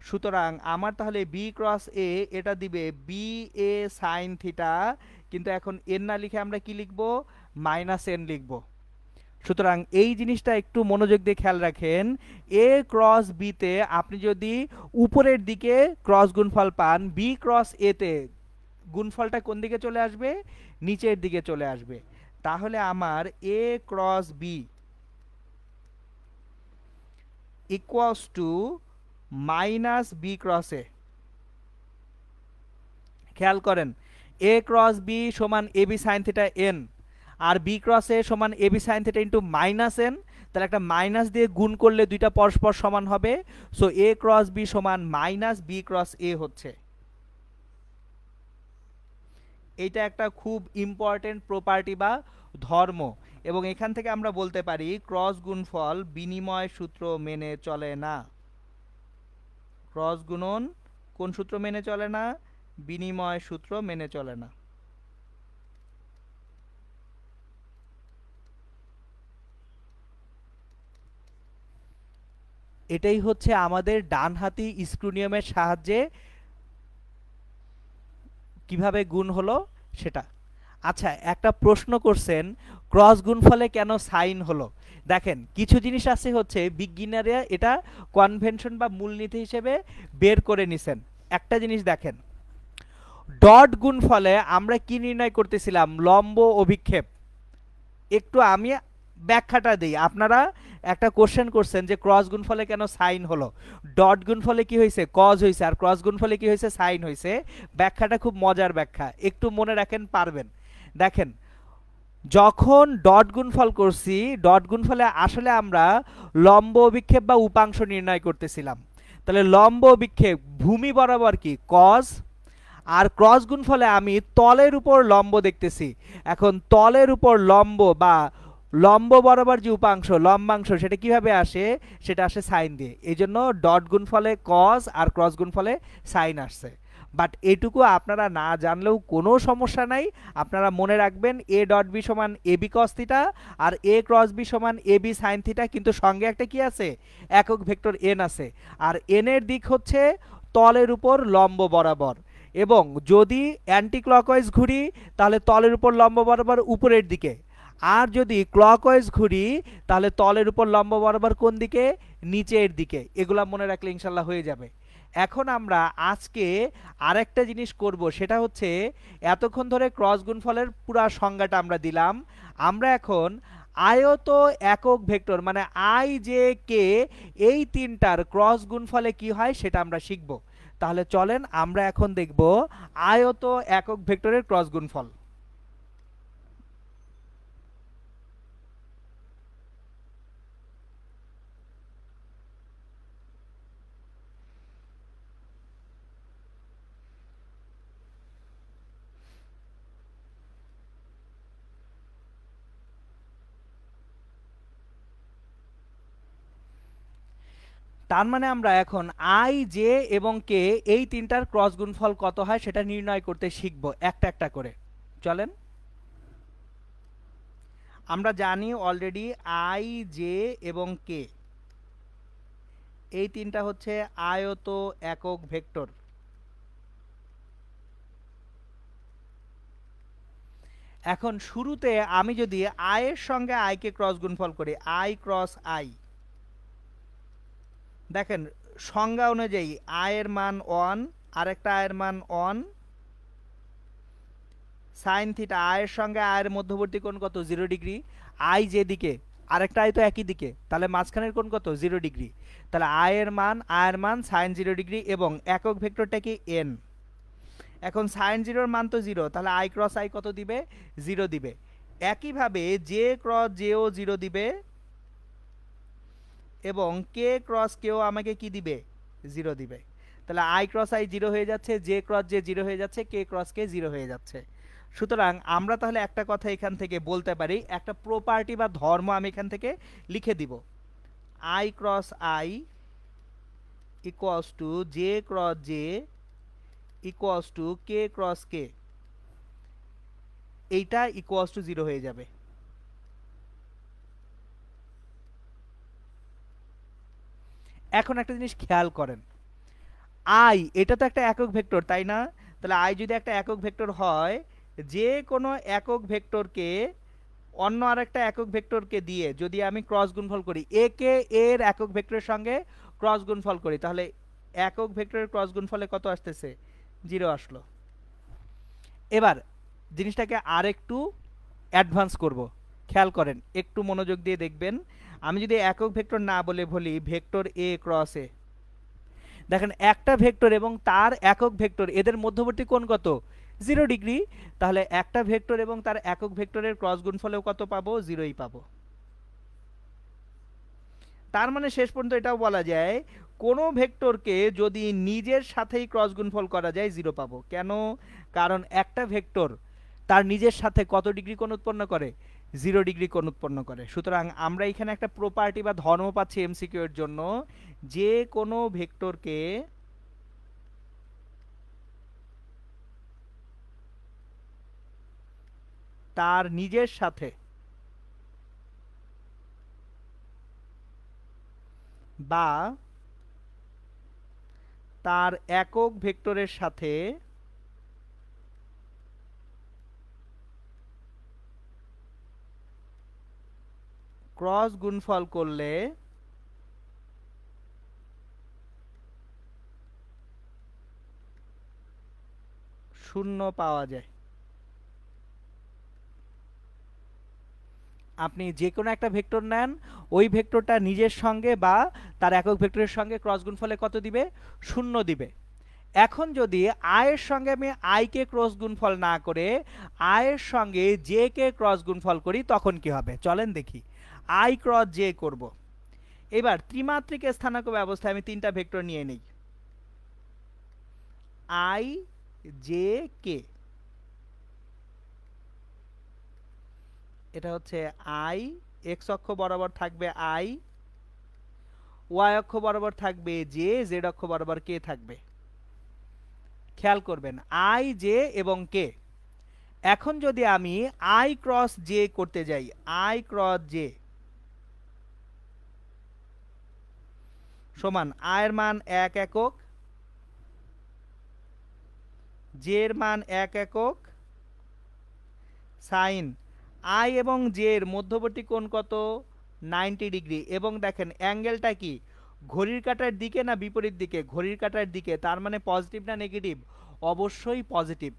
সুতরাং আমার তাহলে বি ক্রস এ এটা দিবে বি এ সাইন থিটা, কিন্তু এখন এন না লিখে আমরা কি লিখব, মাইনাস এন লিখব। সুতরাং এই জিনিসটা একটু মনোযোগ দিয়ে খেয়াল রাখেন, এ ক্রস বিতে আপনি যদি উপরের দিকে ক্রস গুণফল পান, বি ক্রস এতে গুণফলটা কোন দিকে চলে আসবে, নিচের দিকে চলে আসবে। তাহলে আমার A cross B equals to minus B cross A. খেয়াল করেন এ ক্রস বি সমান A B sine theta N, আর বি ক্রস এ সমান A B sine theta into minus N, তাহলে একটা মাইনাস দিয়ে গুণ করলে দুইটা পরস্পর সমান হবে, সো এ ক্রস বি সমান মাইনাস বি ক্রস এ হচ্ছে। এটা একটা খুব ইম্পর্টেন্ট প্রপার্টি বা ধর্ম, এবং এখান থেকে আমরা বলতে পারি ক্রস গুণফল বিনিময় সূত্র মেনে চলে না। ক্রস গুণন কোন সূত্র মেনে চলে না, বিনিময় সূত্র মেনে চলে না। এটাই হচ্ছে আমাদের ডানহাতি স্ক্রু নিয়মের সাহায্যে কিভাবে গুণ হলো সেটা। আচ্ছা একটা প্রশ্ন করছেন ক্রস গুণফলে কেন সাইন হলো, দেখেন কিছু জিনিস আছে হচ্ছে বিজ্ঞানীরা এটা কনভেনশন বা মূলনীতি হিসেবে বের করে নিছেন। একটা জিনিস দেখেন, ডট গুণফলে আমরা কি নির্ণয় করতেছিলাম, লম্ব অভিক্ষেপ। একটু আমি ব্যাখ্যাটা দিই, আপনারা একটা কোশ্চেন করছেন যে ক্রস গুণফলে কেন সাইন হলো, ডট গুণফলে কি হয়েছে কজ হয়েছে, আর ক্রস গুণফলে কি হয়েছে সাইন হয়েছে। ব্যাখ্যাটা খুব মজার ব্যাখ্যা, একটু মনে রাখেন পারবেন। দেখেন যখন ডট গুণফল করছি, ডট গুণফলে আসলে আমরা লম্ব অভিক্ষেপ বা উপাংশ নির্ণয় করতেছিলাম। তাহলে লম্ব অভিক্ষেপ ভূমি বরাবর কি কজ, আর ক্রস গুণফলে আমি তলের উপর লম্ব দেখতেছি। এখন তলের উপর লম্ব বা লম্ব বরাবর যে উপাংশ লম্বাংশ সেটা কিভাবে আসে, সেটা আসে সাইন দিয়ে। এই জন্য ডট গুণফলে কস আর ক্রস গুণফলে সাইন আসছে। বাট এটুকু আপনারা না জানলেও কোনো সমস্যা নাই, আপনারা মনে রাখবেন এ ডট বি সমান A B cos theta R A cross B সমান এ বি সাইন থিটা, কিন্তু সঙ্গে একটা কি আছে, একক ভেক্টর এন আছে। আর এন এর দিক হচ্ছে তলের উপর লম্ব বরাবর, এবং যদি অ্যান্টি ক্লকওয়াইজ ঘুরি তাহলে তলের উপর লম্ব বরাবর উপরের দিকে, আর যদি ক্লকওয়াইজ ঘুরি তাহলে তলের উপর লম্ব বরাবর কোন দিকে, নিচের দিকে। এগুলা মনে রাখলে ইনশাল্লাহ হয়ে যাবে। এখন আমরা আজকে আরেকটা জিনিস করব, সেটা হচ্ছে এতক্ষণ ধরে ক্রস গুণফলের পুরা সংজ্ঞাটা আমরা দিলাম, আমরা এখন আয়ত একক ভেক্টর মানে আই জে কে এই তিনটার ক্রস গুণফলে কি হয় সেটা আমরা শিখব। তাহলে চলেন আমরা এখন দেখব আয়ত একক ভেক্টরের ক্রস গুণফল। তার মানে আমরা এখন আই জে এবং কে এই তিনটার ক্রস গুণফল কত হয় সেটা নির্ণয় করতে শিখব একটা একটা করে। চলেন, আমরা জানি অলরেডি আই জে এবং কে এই তিনটা হচ্ছে আয়ত একক ভেক্টর। এখন শুরুতে আমি যদি আই এর সঙ্গে আই কে ক্রস গুণফল করি, আই ক্রস আই, দেখেন সংজ্ঞা অনুযায়ী আয়ের মান 1, আরেকটা আয়ের মান 1, সাইন থিটা আয়ের সঙ্গে আয়ের মধ্যবর্তী কোণ কত, 0 ডিগ্রি। আই যেদিকে আরেকটা আয় তো একই দিকে, তাহলে মাঝখানের কোণ কত, 0 ডিগ্রি। তাহলে আয়ের মান সাইন 0 ডিগ্রি, এবং একক ভেক্টরটা কি এন। এখন সাইন 0 মান তো 0, তাহলে আই ক্রস আই কত দিবে, 0 দিবে। একইভাবে জে ক্রস জেও 0 দিবে, এবং কে ক্রস কেও আমাকে কি দিবে, 0 দিবে। তাহলে আই ক্রস আই 0 হয়ে যাচ্ছে, জে ক্রস জে 0 হয়ে যাচ্ছে, কে ক্রস কে 0 হয়ে যাচ্ছে। সুতরাং আমরা তাহলে একটা কথা এখান থেকে বলতে পারি, একটা প্রপার্টি বা ধর্ম আমি এখান থেকে লিখে দিব, I cross I equals to J cross J equals to K cross কে, এইটা ইকুয়ালস টু 0 হয়ে যাবে। এখন একটা জিনিস খেয়াল করেন, আই এটা তো একটা একক ভেক্টর তাই না, তাহলে আই যদি একটা একক ভেক্টর হয়, যে কোনো একক ভেক্টরকে অন্য আরেকটা একক ভেক্টরকে দিয়ে যদি আমি ক্রস গুণফল করি, এ কে এর একক ভেক্টরের সঙ্গে ক্রস গুণফল করি, তাহলে একক ভেক্টরের ক্রস গুণফলে কত আসতেছে, 0 আসলো। এবার জিনিসটাকে আরেকটু অ্যাডভান্স করব, খেয়াল করেন একটু মনোযোগ দিয়ে দেখবেন। আমি যদি একক ভেক্টর না বলে বলি ভেক্টর এ ক্রস এ, দেখেন একটা ভেক্টর এবং তার একক ভেক্টর এদের মধ্যবর্তী কোণ কত, 0 ডিগ্রি। তাহলে একটা ভেক্টর এবং তার একক ভেক্টরের ক্রস গুণফলেও কত পাবো, 0ই পাবো। তার মানে শেষ পর্যন্ত এটাও বলা যায় কোনো ভেক্টরকে যদি নিজের সাথেই ক্রস গুণফল করা যায় 0 পাবো। কেন, কারণ একটা ভেক্টর তার নিজের সাথে কত ডিগ্রি কোণ উৎপন্ন করে, 0 ডিগ্রি কোণ উৎপন্ন করে। সুতরাং আমরা এখানে একটা প্রপার্টি বা ধর্ম পাচ্ছি এমসিকিউ এর জন্য, যে কোনো ভেক্টরকে তার নিজের সাথে বা তার একক ভেক্টরের সাথে ক্রস গুণফল করলে শূন্য পাওয়া যায়। আপনি যে কোনো একটা ভেক্টর নেন, ওই ভেক্টরটা নিজের সঙ্গে বা তার একক ভেক্টরের সঙ্গে ক্রস গুণফলে কত দিবে, 0 দিবে। এখন যদি আয়ের সঙ্গে আমি আই কে ক্রস গুণফল না করে আয়ের সঙ্গে জে কে ক্রস গুণফল করি, তখন কি হবে চলেন দেখি। আই ক্রস জে করব। এবার ত্রিমাত্রিক স্থানাঙ্ক ব্যবস্থায় আমি তিনটা ভেক্টর নিয়ে নেই, আই জে কে। এটা হচ্ছে আই, এক্স অক্ষ বরাবর থাকবে আই, ওয়াই অক্ষ বরাবর থাকবে জে, জেড অক্ষ বরাবর কে থাকবে। খেয়াল করবেন আই, জে এবং কে। এখন যদি আমি আই ক্রস জে করতে যাই, আই ক্রস জে সমান আয়ের মান 1 একক, জে এর মান 1 একক, সাইন আই এবং জে এর মধ্যবর্তী কোণ কত 90 ডিগ্রি, এবং দেখেন অ্যাঙ্গেলটা কি ঘড়ির কাঁটার দিকে না বিপরীত দিকে, ঘড়ির কাঁটার দিকে, তার মানে পজিটিভ না নেগেটিভ, অবশ্যই পজিটিভ।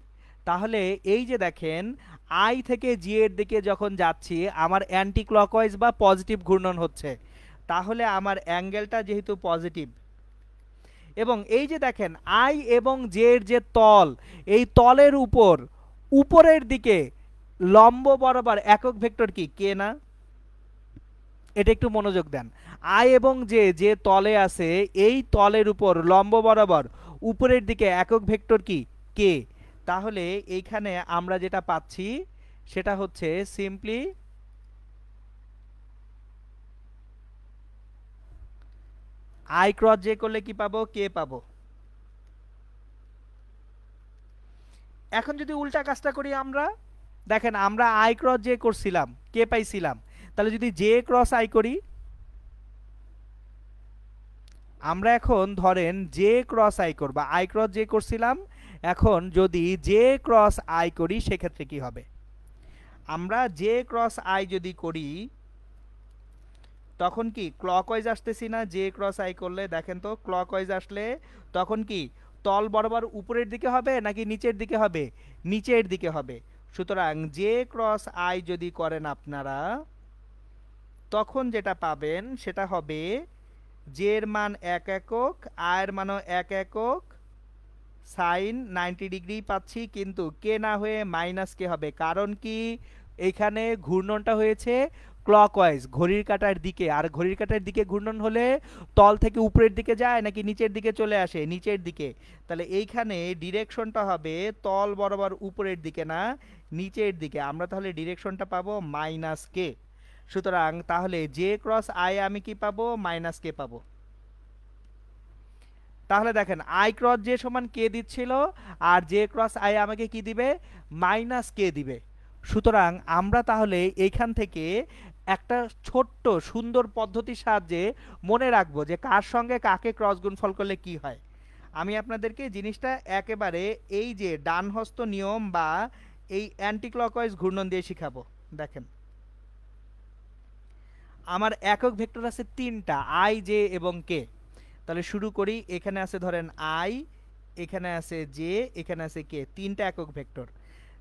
তাহলে এই যে দেখেন আই থেকে জি এর দিকে যখন যাচ্ছি আমার অ্যান্টি ক্লকওয়াইজ বা পজিটিভ ঘূর্ণন হচ্ছে, তাহলে আমার অ্যাঙ্গেলটা যেহেতু পজিটিভ, এবং এই যে দেখেন আই এবং জে এর যে তল, এই তলের উপর উপরের দিকে লম্ব বরাবর একক ভেক্টর কি কে না, এটা একটু মনোযোগ দেন। আই এবং জে যে তলে আছে এই তলের উপর লম্ব বরাবর উপরের দিকে একক ভেক্টর কি কে। তাহলে এইখানে আমরা যেটা পাচ্ছি সেটা হচ্ছে সিম্পলি আই ক্রস জে করলে কি পাবো কে পাবো। এখন যদি উল্টা কাজটা করি আমরা, দেখেন আমরা আই ক্রস জে করছিলাম কে পাইছিলাম, তাহলে যদি জে ক্রস আই করি, আমরা এখন ধরেন জে ক্রস আই করব, আই ক্রস জে করছিলাম, এখন যদি জে ক্রস আই করি সেক্ষেত্রে কি হবে, আমরা জে ক্রস আই যদি করি তখন কি ক্লকওয়াইজ আসতেছি না, জে ক্রস আই করলে দেখেন তো ক্লকওয়াইজ আসলে তখন কি তল বরাবর উপরের দিকে হবে নাকি নিচের দিকে হবে, নিচের দিকে হবে। সুতরাং জে ক্রস আই যদি করেন আপনারা তখন যেটা পাবেন সেটা হবে জে এর মান 1 একক, আয়ের মানও 1 একক, সাইন 90 ডিগ্রি পাচ্ছি, কিন্তু কে না হয়ে মাইনাস কে হবে, কারণ কি এখানে ঘূর্ণনটা হয়েছে ক্লকওয়াইজ ঘড়ির কাঁটার দিকে, আর ঘড়ির কাঁটার দিকে ঘূর্ণন হলে তল থেকে উপরের দিকে যায় নাকি নিচের দিকে চলে আসে, নিচের দিকে। তাহলে এইখানে ডিরেকশনটা হবে তল বরাবর উপরের দিকে না নিচের দিকে, আমরা তাহলে ডিরেকশনটা পাবো মাইনাস কে। সুতরাং তাহলে জে ক্রস আই আমি কি পাবো মাইনাস কে পাবো। তাহলে দেখেন আই ক্রস জে সমান কে দিচ্ছিল আর জে ক্রস আই আমাকে কি দিবে মাইনাস কে দিবে। সুতরাং আমরা তাহলে এইখান থেকে একটা ছোট্ট সুন্দর পদ্ধতির সাহায্যে মনে রাখবো যে কার সঙ্গে কাকে ক্রস গুণফল করলে কি হয়। আমি আপনাদেরকে জিনিসটা একেবারে এই যে ডান হস্ত নিয়ম বা এই অ্যান্টি ক্লকওয়াইজ ঘূর্ণন দিয়ে শিখাবো। দেখেন আমার একক ভেক্টর আছে 3টা আই জে এবং কে। তাহলে শুরু করি, এখানে আছে ধরেন আই, এখানে আছে জে, এখানে আছে কে, 3টা একক ভেক্টর।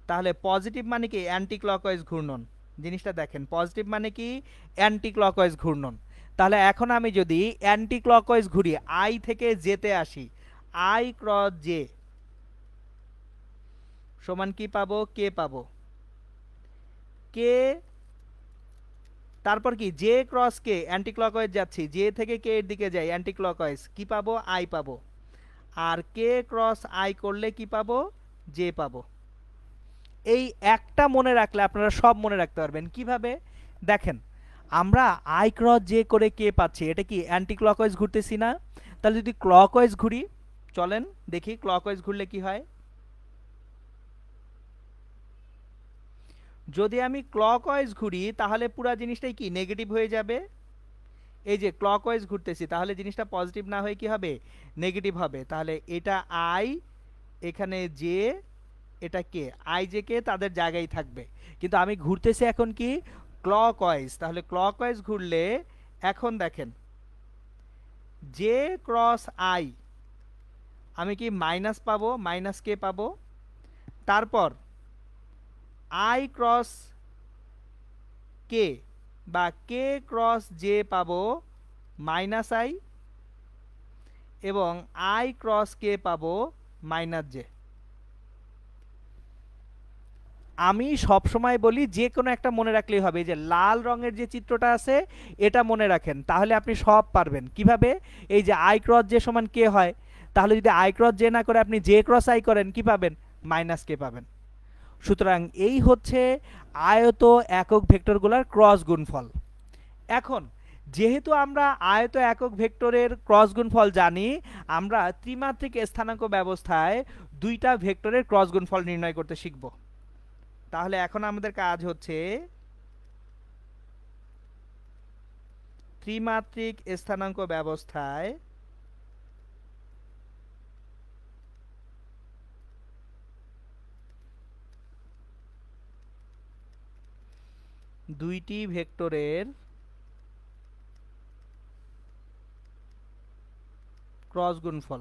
তাহলে পজিটিভ মানে কি অ্যান্টি ক্লকওয়াইজ ঘূর্ণন, জিনিসটা দেখেন পজিটিভ মানে কি অ্যান্টি ক্লকওয়াইজ ঘূর্ণন। তাহলে এখন আমি যদি অ্যান্টি ক্লকওয়াইজ ঘুরি আই থেকে জেতে আসি, আই ক্রস জে সমান কি পাবো কে পাবো, কে তারপর কি জে ক্রস কে অ্যান্টি ক্লকওয়াইজ যাচ্ছি, জে থেকে কে এর দিকে যাই অ্যান্টি ক্লকওয়াইজ, কি পাবো আই পাবো, আর কে ক্রস আই করলে কি পাবো জে পাবো। এই একটা মনে রাখলে আপনারা সব মনে রাখতে পারবেন। কিভাবে দেখেন, আমরা আই ক্রস জে করে কে পাচ্ছি, এটা কি অ্যান্টি ক্লকওয়াইজ ঘুরতেছি না, তাহলে যদি ক্লকওয়াইজ ঘুরি চলেন দেখি ক্লকওয়াইজ ঘুরলে কি হয়। যদি আমি ক্লকওয়াইজ ঘুরি তাহলে পুরো জিনিসটাই কি নেগেটিভ হয়ে যাবে, এই যে ক্লকওয়াইজ ঘুরতেছি তাহলে জিনিসটা পজিটিভ না হয়ে কি হবে নেগেটিভ হবে। তাহলে এটা আই, এখানে জে, এটা কে, আই জে কে তাদের জায়গায় থাকবে, কিন্তু আমি ঘুরতেছি এখন কি ক্লকওয়াইজ। তাহলে ক্লকওয়াইজ ঘুরলে এখন দেখেন জে ক্রস আই আমি কি মাইনাস পাবো, মাইনাস কে পাবো, তারপর আই ক্রস কে বা কে ক্রস জে পাবো মাইনাস আই, এবং আই ক্রস কে পাবো মাইনাস জে। আমি সব সময় বলি যে কোনো একটা মনে রাখলেই হবে, যে লাল রঙের যে চিত্রটা আছে এটা মনে রাখেন তাহলে আপনি সব পারবেন। কিভাবে, এই যে আই ক্রস জে সমান কে হয়, তাহলে যদি আই ক্রস জে না করে আপনি জে ক্রস আই করেন কি পাবেন মাইনাস কে পাবেন। সুতরাং এই হচ্ছে আয়ত একক ভেক্টরগুলোর ক্রস গুণফল। এখন যেহেতু আমরা আয়ত একক ভেক্টরের ক্রস গুণফল জানি, আমরা ত্রিমাত্রিক স্থানাঙ্ক ব্যবস্থায় দুইটা ভেক্টরের ক্রস গুণফল নির্ণয় করতে শিখব। তাহলে এখন আমাদের কাজ হচ্ছে ত্রিমাত্রিক স্থানাঙ্ক ব্যবস্থায় দুইটি ভেক্টরের ক্রস গুণফল,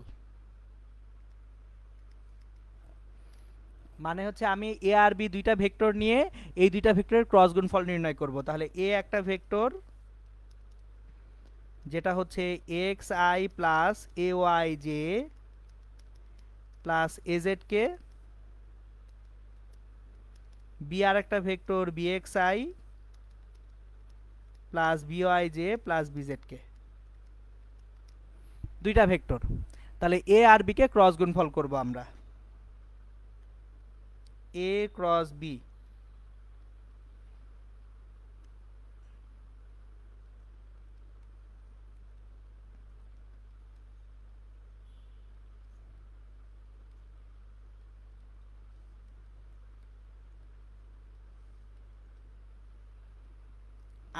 মানে হচ্ছে আমি এ আর বি দুইটা ভেক্টর নিয়ে এই দুইটা ভেক্টরের ক্রস গুণফল নির্ণয় করব। তাহলে এ একটা ভেক্টর যেটা হচ্ছে X I plus A Y J plus A Z K, B আর একটা vector B X I plus B Y J plus B Z K, দুইটা ভেক্টর। তাহলে এ আর বি কে ক্রস গুণফল করব আমরা, এ ক্রস বি।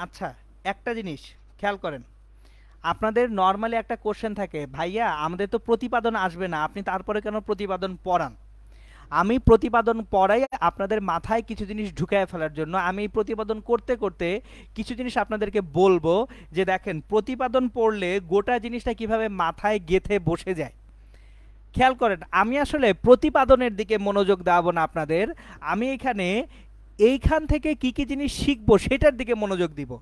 আচ্ছা, একটা জিনিস খেয়াল করেন, আপনাদের নর্মালি একটা কোশ্চেন থাকে, ভাইয়া আমাদের তো প্রতিপাদন আসবে না, আপনি তারপরে কেন প্রতিপাদন পড়ান? আমি প্রতিপাদন পড়াই আপনাদের মাথায় কিছু জিনিস ঢুকায় ফেলার জন্য। আমি প্রতিপাদন করতে করতে কিছু জিনিস আপনাদেরকে বলবো যে দেখেন প্রতিপাদন পড়লে গোটা জিনিসটা কিভাবে মাথায় গেঁথে বসে যায়। খেয়াল করেন, আমি আসলে প্রতিপাদনের দিকে মনোযোগ দেওয়াবো না আপনাদের, আমি এখানে এইখান থেকে কি কি জিনিস শিখবো সেটার দিকে মনোযোগ দিব।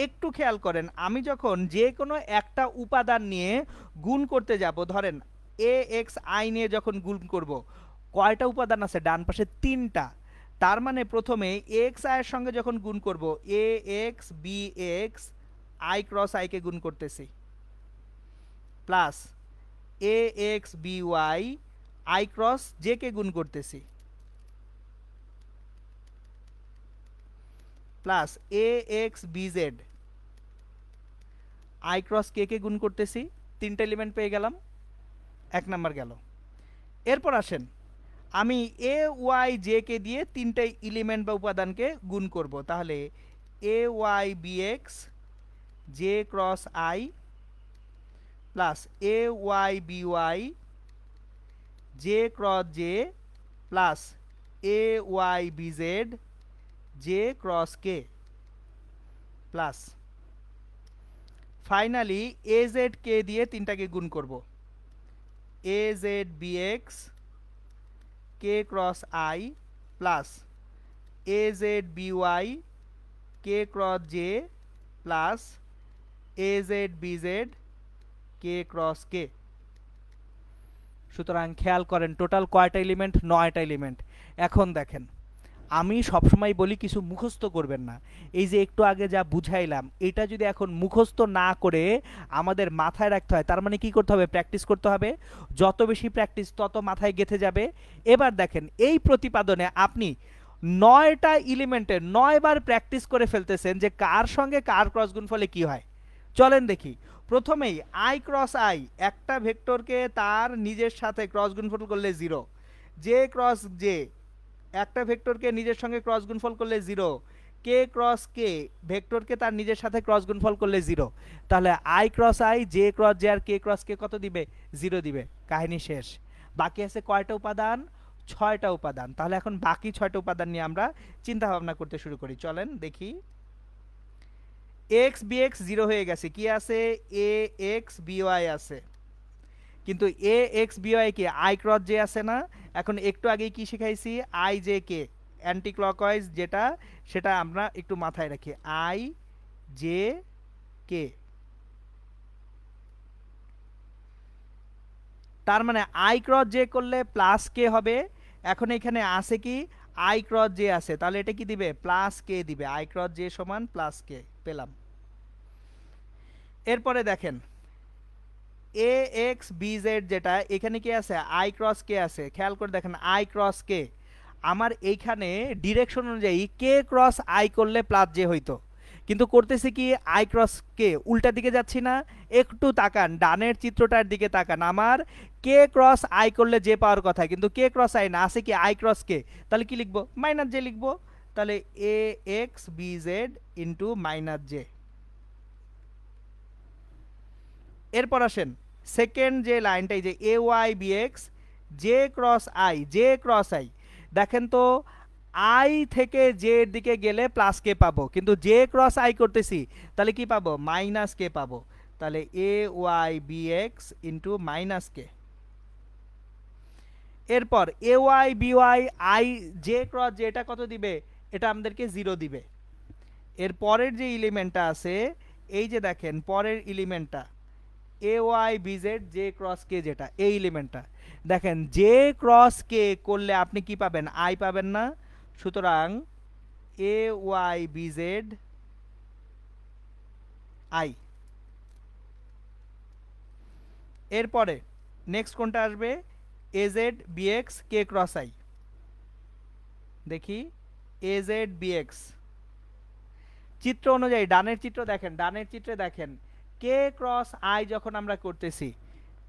একটু খেয়াল করেন, আমি যখন যে কোনো একটা উপাদান নিয়ে গুণ করতে যাব, ধরেন এ এক্স আই নিয়ে যখন গুণ করব, কয়টা উপাদান আছে? ডান পাশে তিনটা। তার মানে প্রথমে এক্স আই এর সঙ্গে যখন গুণ করব, A X B X I cross I কে গুণ করতেছি, plus A X B Y I cross J কে গুণ করতেছি, plus A X B Z I cross K কে গুণ করতেছি। তিনটা এলিমেন্ট পেয়ে গেলাম, এক নাম্বার গেল। এরপর আসেন, আমি এ ওয়াই জে কে দিয়ে তিনটে এলিমেন্ট বা উপাদানকে গুণ করব। তাহলে A Y B X J cross I plus A Y B Y J cross J plus A Y B Z J cross K, plus finally A Z কে দিয়ে তিনটাকে গুণ করব, A Z B x K cross I plus A Z B Y K cross J plus A Z B Z K cross K. সুতরাং খেয়াল করেন total কয়টা element? 9টা element. এখন দেখেন, আমি সবসময় বলি কিছু মুখস্থ করবেন না। এই যে একটু আগে যা বুঝাইলাম, এটা যদি এখন মুখস্থ না করে আমাদের মাথায় রাখতে হয়, তার মানে কি করতে হবে? প্র্যাকটিস করতে হবে। যত বেশি প্র্যাকটিস তত মাথায় গেঁথে যাবে। এবার দেখেন, এই প্রতিপাদনে আপনি 9টা এলিমেন্টের 9 বার প্র্যাকটিস করে ফেলতেছেন যে কার সঙ্গে কার ক্রস গুণফলে কি হয়। চলেন দেখি। প্রথমেই আই ক্রস আই, একটা ভেক্টরকে তার নিজের সাথে ক্রস গুণফল করলে 0, জে ক্রস জে একটা ভেক্টরকে নিজের সঙ্গে ক্রস গুণফল করলে 0, কে ক্রস কে ভেক্টরকে তার নিজের সাথে ক্রস গুণফল করলে 0। তাহলে I cross I, J cross J আর কে ক্রস কে কত দিবে? 0 দিবে। কাহিনী শেষ। বাকি আছে কয়টা উপাদান? 6টা উপাদান। তাহলে এখন বাকি 6টা উপাদান নিয়ে আমরা চিন্তা ভাবনা করতে শুরু করি। চলেন দেখি। এক্স বি এক্স 0 হয়ে গেছে, কি আছে? এ এক্স বি ওয়াই আছে, কিন্তু এ এক্স বি ওয়াই কে আই ক্রস জে আছে না? এখন একটু আগেই কি শিখাইছি? I J K anti clockwise যেটা, সেটা আমরা একটু মাথায় রাখি। আই জে কে, তার মানে আই ক্রস জে করলে প্লাস কে হবে। এখন এখানে আছে কি? আই ক্রস জে আছে, তাহলে এটা কি দিবে? প্লাস কে দিবে। আই ক্রস জে সমান প্লাস কে পেলাম। এরপরে দেখেন এ এক্স বি জেড যেটা, এখানে কি আছে? আই ক্রস কে আছে। খেয়াল করে দেখেন, আই ক্রস কে, আমার এইখানে ডিরেকশন অনুযায়ী কে ক্রস আই করলে প্লাস জে হইতো, কিন্তু করতেছি কি আই ক্রস কে, উল্টা দিকে যাচ্ছি না, একটু তাকান ডানের চিত্রটার দিকে তাকান, আমার কে ক্রস আই করলে জে পাওয়ার কথা, কিন্তু কে ক্রস আই না, আছে কি আই ক্রস কে, তাহলে কি লিখবো মাইনাস জে লিখবো, তাহলে A X B Z into minus J. এরপর আসেন সেকেন্ড যে লাইনটাই যে A Y B X J cross I, J cross I, দেখেন তো আই থেকে জে এর দিকে গেলে প্লাস কে পাবো, কিন্তু জে ক্রস আই করতেছি তাহলে কি পাবো মাইনাস কে পাবো, তাহলে A Y B X into minus K. এরপর A Y B Y I J cross J, এটা কত দিবে, এটা আমাদেরকে 0 দিবে। এর পরের যে এলিমেন্টটা আছে এই যে দেখেন পরের এলিমেন্টটা A Y B Z J cross K, যেটা এই এলিমেন্টটা দেখেন জে ক্রস কে করলে আপনি কি পাবেন আই পাবেন না, সুতরাং A Y B Z I. এরপরে নেক্সট কোনটা আসবে A Z B x K cross I, দেখি এ জেড বি এক্স চিত্র অনুযায়ী ডানের চিত্র দেখেন, ডানের চিত্রে দেখেন কে ক্রস আই যখন আমরা করতেছি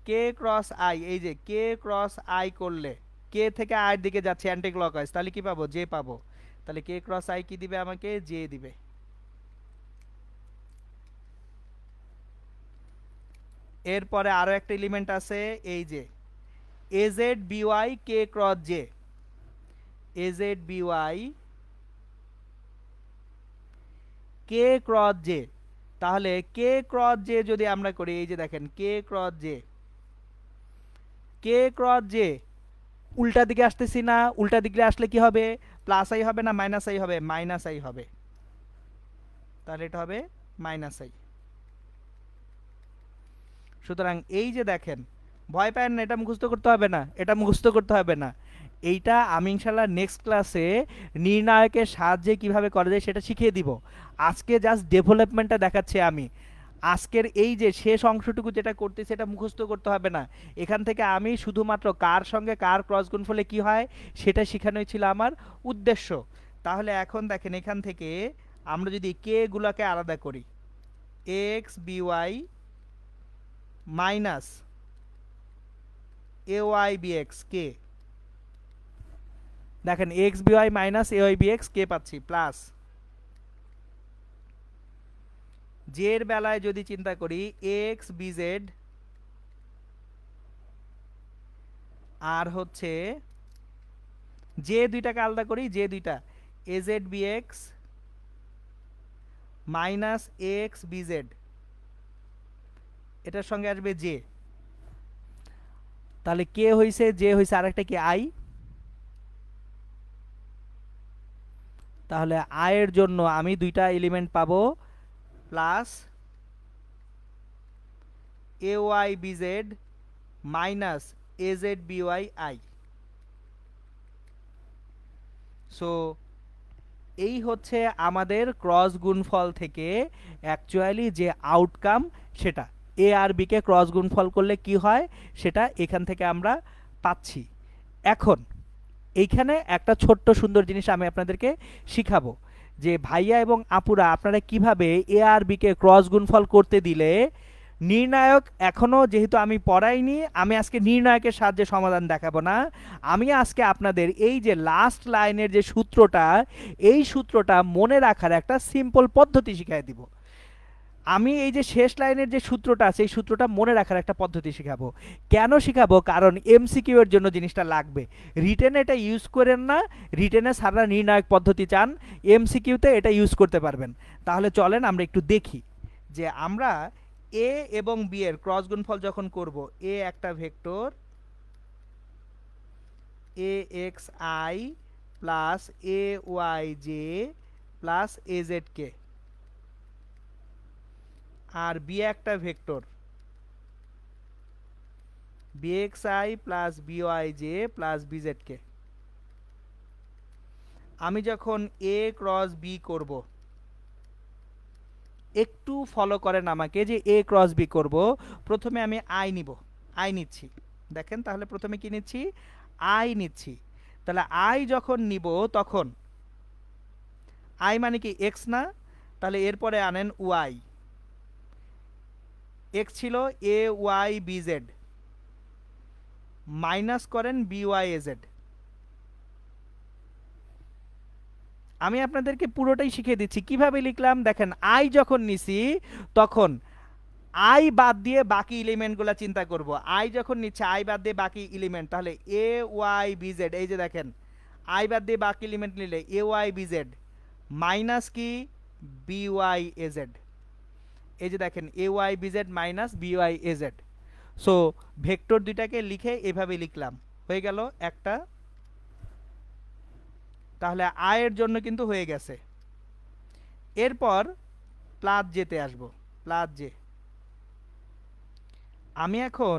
কে ক্রস আই, এই যে কে ক্রস আই করলে কে থেকে আই এর দিকে যাচ্ছে অ্যান্টি ক্লকওয়াইজ, তাহলে কি পাবো জে পাবো, তাহলে কে ক্রস আই কি দিবে আমাকে জে দিবে। এরপরে আরো একটা এলিমেন্ট আছে এই যে A Z B Y K cross J, A Z B Y K cross J, তাহলে কে ক্রস জে যদি আমরা করি এই যে দেখেন কে ক্রস জে, কে ক্রস জে উল্টা দিকে আসতেছি না, উল্টা দিকে আসলে কি হবে প্লাস আই হবে না মাইনাস আই হবে, মাইনাস আই হবে, তাহলে এটা হবে মাইনাস আই। সুতরাং এই যে দেখেন ভয় পায় না, এটা মুখস্থ করতে হবে না, এটা মুখস্থ করতে হবে না, এইটা আমি ইনশাল্লাহ নেক্সট ক্লাসে নির্ণায়কের সাহায্যে কিভাবে করা যায় সেটা শিখিয়ে দিব। আজকে জাস্ট ডেভেলপমেন্টটা দেখাচ্ছি আমি, আজকের এই যে শেষ অংশটুকু যেটা করতেছি এটা মুখস্থ করতে হবে না, এখান থেকে আমি শুধুমাত্র কার সঙ্গে কার ক্রস গুণ ফলে কি হয় সেটা শেখানোই ছিল আমার উদ্দেশ্য। তাহলে এখন দেখেন এখান থেকে আমরা যদি কে গুলাকে আলাদা করি x B Y minus A Y B x কে, দেখেন x B Y minus A Y B x কে পাচ্ছি প্লাস জে এর বেলায় যদি চিন্তা করি এক্স বি জেড আর হচ্ছে জে দুইটাকে আলাদা করি, জে দুইটা A Z B x minus x B z, এটার সঙ্গে আসবে জে, তাহলে কে হইছে জে হইছে আরেকটা কি আই, তাহলে আই এর জন্য আমি দুইটা এলিমেন্ট পাবো plus A Y B Z minus A Z B Y I. So এই হচ্ছে আমাদের ক্রস গুণফল থেকে অ্যাকচুয়ালি যে আউটকাম সেটা এ আর বি কে ক্রস গুণফল করলে কি হয় সেটা এখান থেকে আমরা পাচ্ছি। এখন এইখানে একটা ছোট্ট সুন্দর জিনিস আমি আপনাদেরকে শিখাবো যে ভাইয়া এবং আপুরা আপনারা কিভাবে এ আর বি কে ক্রস গুণফল করতে দিলে নির্ণায়ক এখনো যেহেতু আমি পড়াইনি, আমি আজকে নির্ণায়কের সাহায্যে সমাধান দেখাবো না, আমি আজকে আপনাদের এই যে লাস্ট লাইনের যে সূত্রটা এই সূত্রটা মনে রাখার একটা সিম্পল পদ্ধতি শিখাই দিব। আমি এই যে শেষ লাইনের যে সূত্রটা আছে এই সূত্রটা মনে রাখার একটা পদ্ধতি শেখাবো। কেন শেখাবো? কারণ এমসিকিউ এর জন্য জিনিসটা লাগবে, রিটেনে এটা ইউজ করেন না, রিটেনে সারা নির্ণায়ক পদ্ধতি চান, এমসিকিউতে এটা ইউজ করতে পারবেন। তাহলে চলেন আমরা একটু দেখি যে আমরা এ এবং বি এর ক্রস গুণফল যখন করব, এ একটা vector A X I plus A Y J plus A Z K, আর বি একটা vector B X I plus B Y J plus B Z K. আমি যখন এ ক্রস বি করব, একটু ফলো করেন আমাকে যে এ ক্রস বি করব, প্রথমে আমি আই নিব, আই নিচ্ছি, দেখেন তাহলে প্রথমে কি নিচ্ছি আই নিচ্ছি, তাহলে আই যখন নিব তখন আই মানে কি এক্স না, তাহলে এরপরে আনেন ওয়াই। এক্স ছিল A Y B Z, minus করেন বি ওয়াই এ জেড। আমি আপনাদেরকে পুরোটাই শিখিয়ে দিচ্ছি কিভাবে লিখলাম। দেখেন আই যখন নিছি তখন আই বাদ দিয়ে বাকি এলিমেন্টগুলো চিন্তা করব। আই যখন নিচ্ছে আই বাদ দিয়ে বাকি এলিমেন্ট, তাহলে এ ওয়াই বি জেড, এই যে দেখেন আই বাদ দিয়ে বাকি এলিমেন্ট নিলে A Y B Z minus কি বি ওয়াই এ জেড, এই যে দেখেন A Y B Z minus B Y A Z. So vector দুইটাকে লিখে এভাবে লিখলাম, হয়ে গেল একটা। তাহলে আই এর জন্য কিন্তু হয়ে গেছে। এরপর প্লাস জেতে আসবো, প্লাস জে। আমি এখন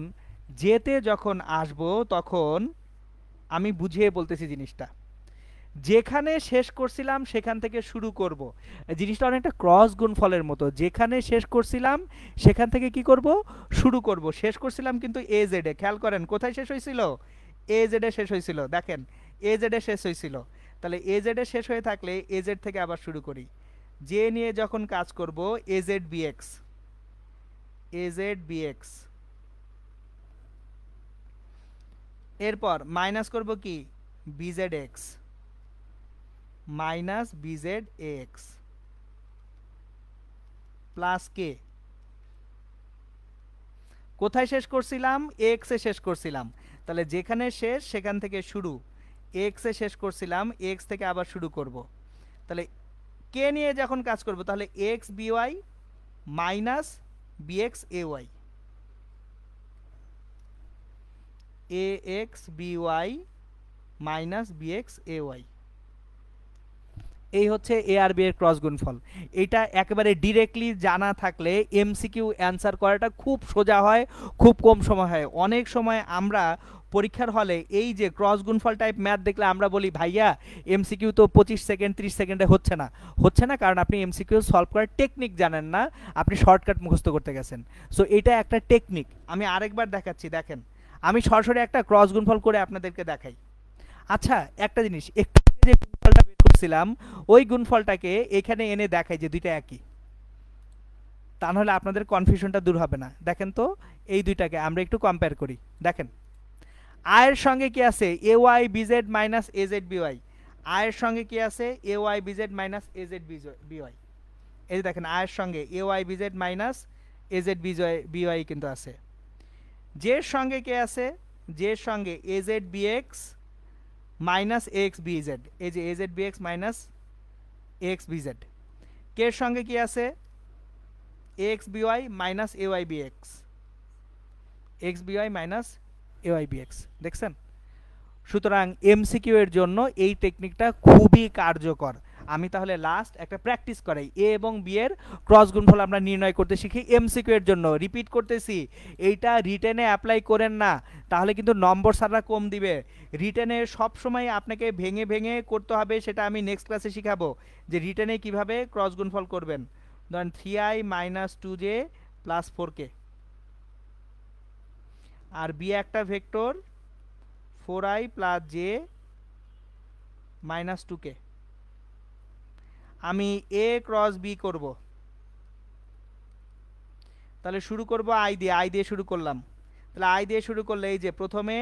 জেতে যখন আসব তখন আমি বুঝিয়ে বলতেছি জিনিসটা। যেখানে শেষ করছিলাম সেখান থেকে শুরু করব। জিনিসটা অনেকটা ক্রস গুণফলের মতো, যেখানে শেষ করছিলাম সেখান থেকে কি করব, শুরু করব। শেষ করছিলাম কিন্তু এ জেডে, খেয়াল করেন কোথায় শেষ হয়েছিল, এ জেডে শেষ হয়েছিল। দেখেন এ জেডে শেষ হয়েছিল, তাহলে এ জেডে শেষ হয়ে থাকলে এ জেড থেকে আবার শুরু করি। জে নিয়ে যখন কাজ করব A Z B X, A Z B X, এরপর মাইনাস করব কি B Z X, minus B Z X plus K. কোথায় শেষ করছিলাম, এক্স এ শেষ করছিলাম, তাহলে যেখানে শেষ সেখান থেকে শুরু। এক্স এ শেষ করছিলাম, এক্স থেকে আবার শুরু করব। তাহলে কে নিয়ে যখন কাজ করব তাহলে x by minus B x A y, A x by minus B x A y. এই হচ্ছে এ আর বি এর ক্রস গুণফল। এটা একেবারে ডিরেক্টলি জানা থাকলে এমসিকিউ অ্যান্সার করাটা খুব সোজা হয়, খুব কম সময় হয়। অনেক সময় আমরা পরীক্ষার হলে এই যে ক্রস গুণফল টাইপ ম্যাথ দেখলে আমরা বলি ভাইয়া এমসিকিউ তো 25 সেকেন্ড 30 সেকেন্ডে হচ্ছে না। হচ্ছে না কারণ আপনি এমসিকিউ সলভ করার টেকনিক জানেন না, আপনি শর্টকাট মুখস্থ করতে গেছেন। সো এটা একটা টেকনিক, আমি আরেকবার দেখাচ্ছি। দেখেন আমি সরাসরি একটা ক্রস গুণফল করে আপনাদেরকে দেখাই। আচ্ছা একটা জিনিস, একটু যে গুণফলটা বের করছিলাম ওই গুণফলটাকে এখানে এনে দেখাই যে দুইটা একই, তা নাহলে আপনাদের কনফিউশনটা দূর হবে না। দেখেন তো এই দুইটাকে আমরা একটু কম্পেয়ার করি। দেখেন আয়ের সঙ্গে কি আছে A Y B Z minus A Z B Y, আয়ের সঙ্গে কি আছে A Y B Z minus A Z B Y. এই যে দেখেন আয়ের সঙ্গে A Y B Z minus A Z B Y কিন্তু আছে। জের সঙ্গে কে আছে, জের সঙ্গে A Z B X minus X B Z, এই যে A Z B X minus X B Z. কের সঙ্গে কি আছে X by minus A Y B X, X by minus A Y B x. দেখছেন, সুতরাং এমসিকিউ এর জন্য এই টেকনিকটা খুবই কার্যকর। আমি তাহলে লাস্ট একটা প্র্যাকটিস করাই, এ এবং বি এর ক্রস গুণফল আমরা নির্ণয় করতে শিখি এমসিকিউ এর জন্য। রিপিট করতেছি, এইটা রিটেনে অ্যাপ্লাই করেন না, তাহলে কিন্তু নম্বর সারা কম দিবে। রিটেনে সবসময় আপনাকে ভেঙে ভেঙে করতে হবে, সেটা আমি নেক্সট ক্লাসে শিখাবো যে রিটেনে কিভাবে ক্রস গুণফল করবেন। ধরেন 3i minus 2j plus 4k, আর বি একটা vector 4i plus j minus 2k। আমি এ ক্রস বি করব, তাহলে শুরু করব আই দিয়ে, আই দিয়ে শুরু করলাম। তাহলে আই দিয়ে শুরু করলে এই যে প্রথমে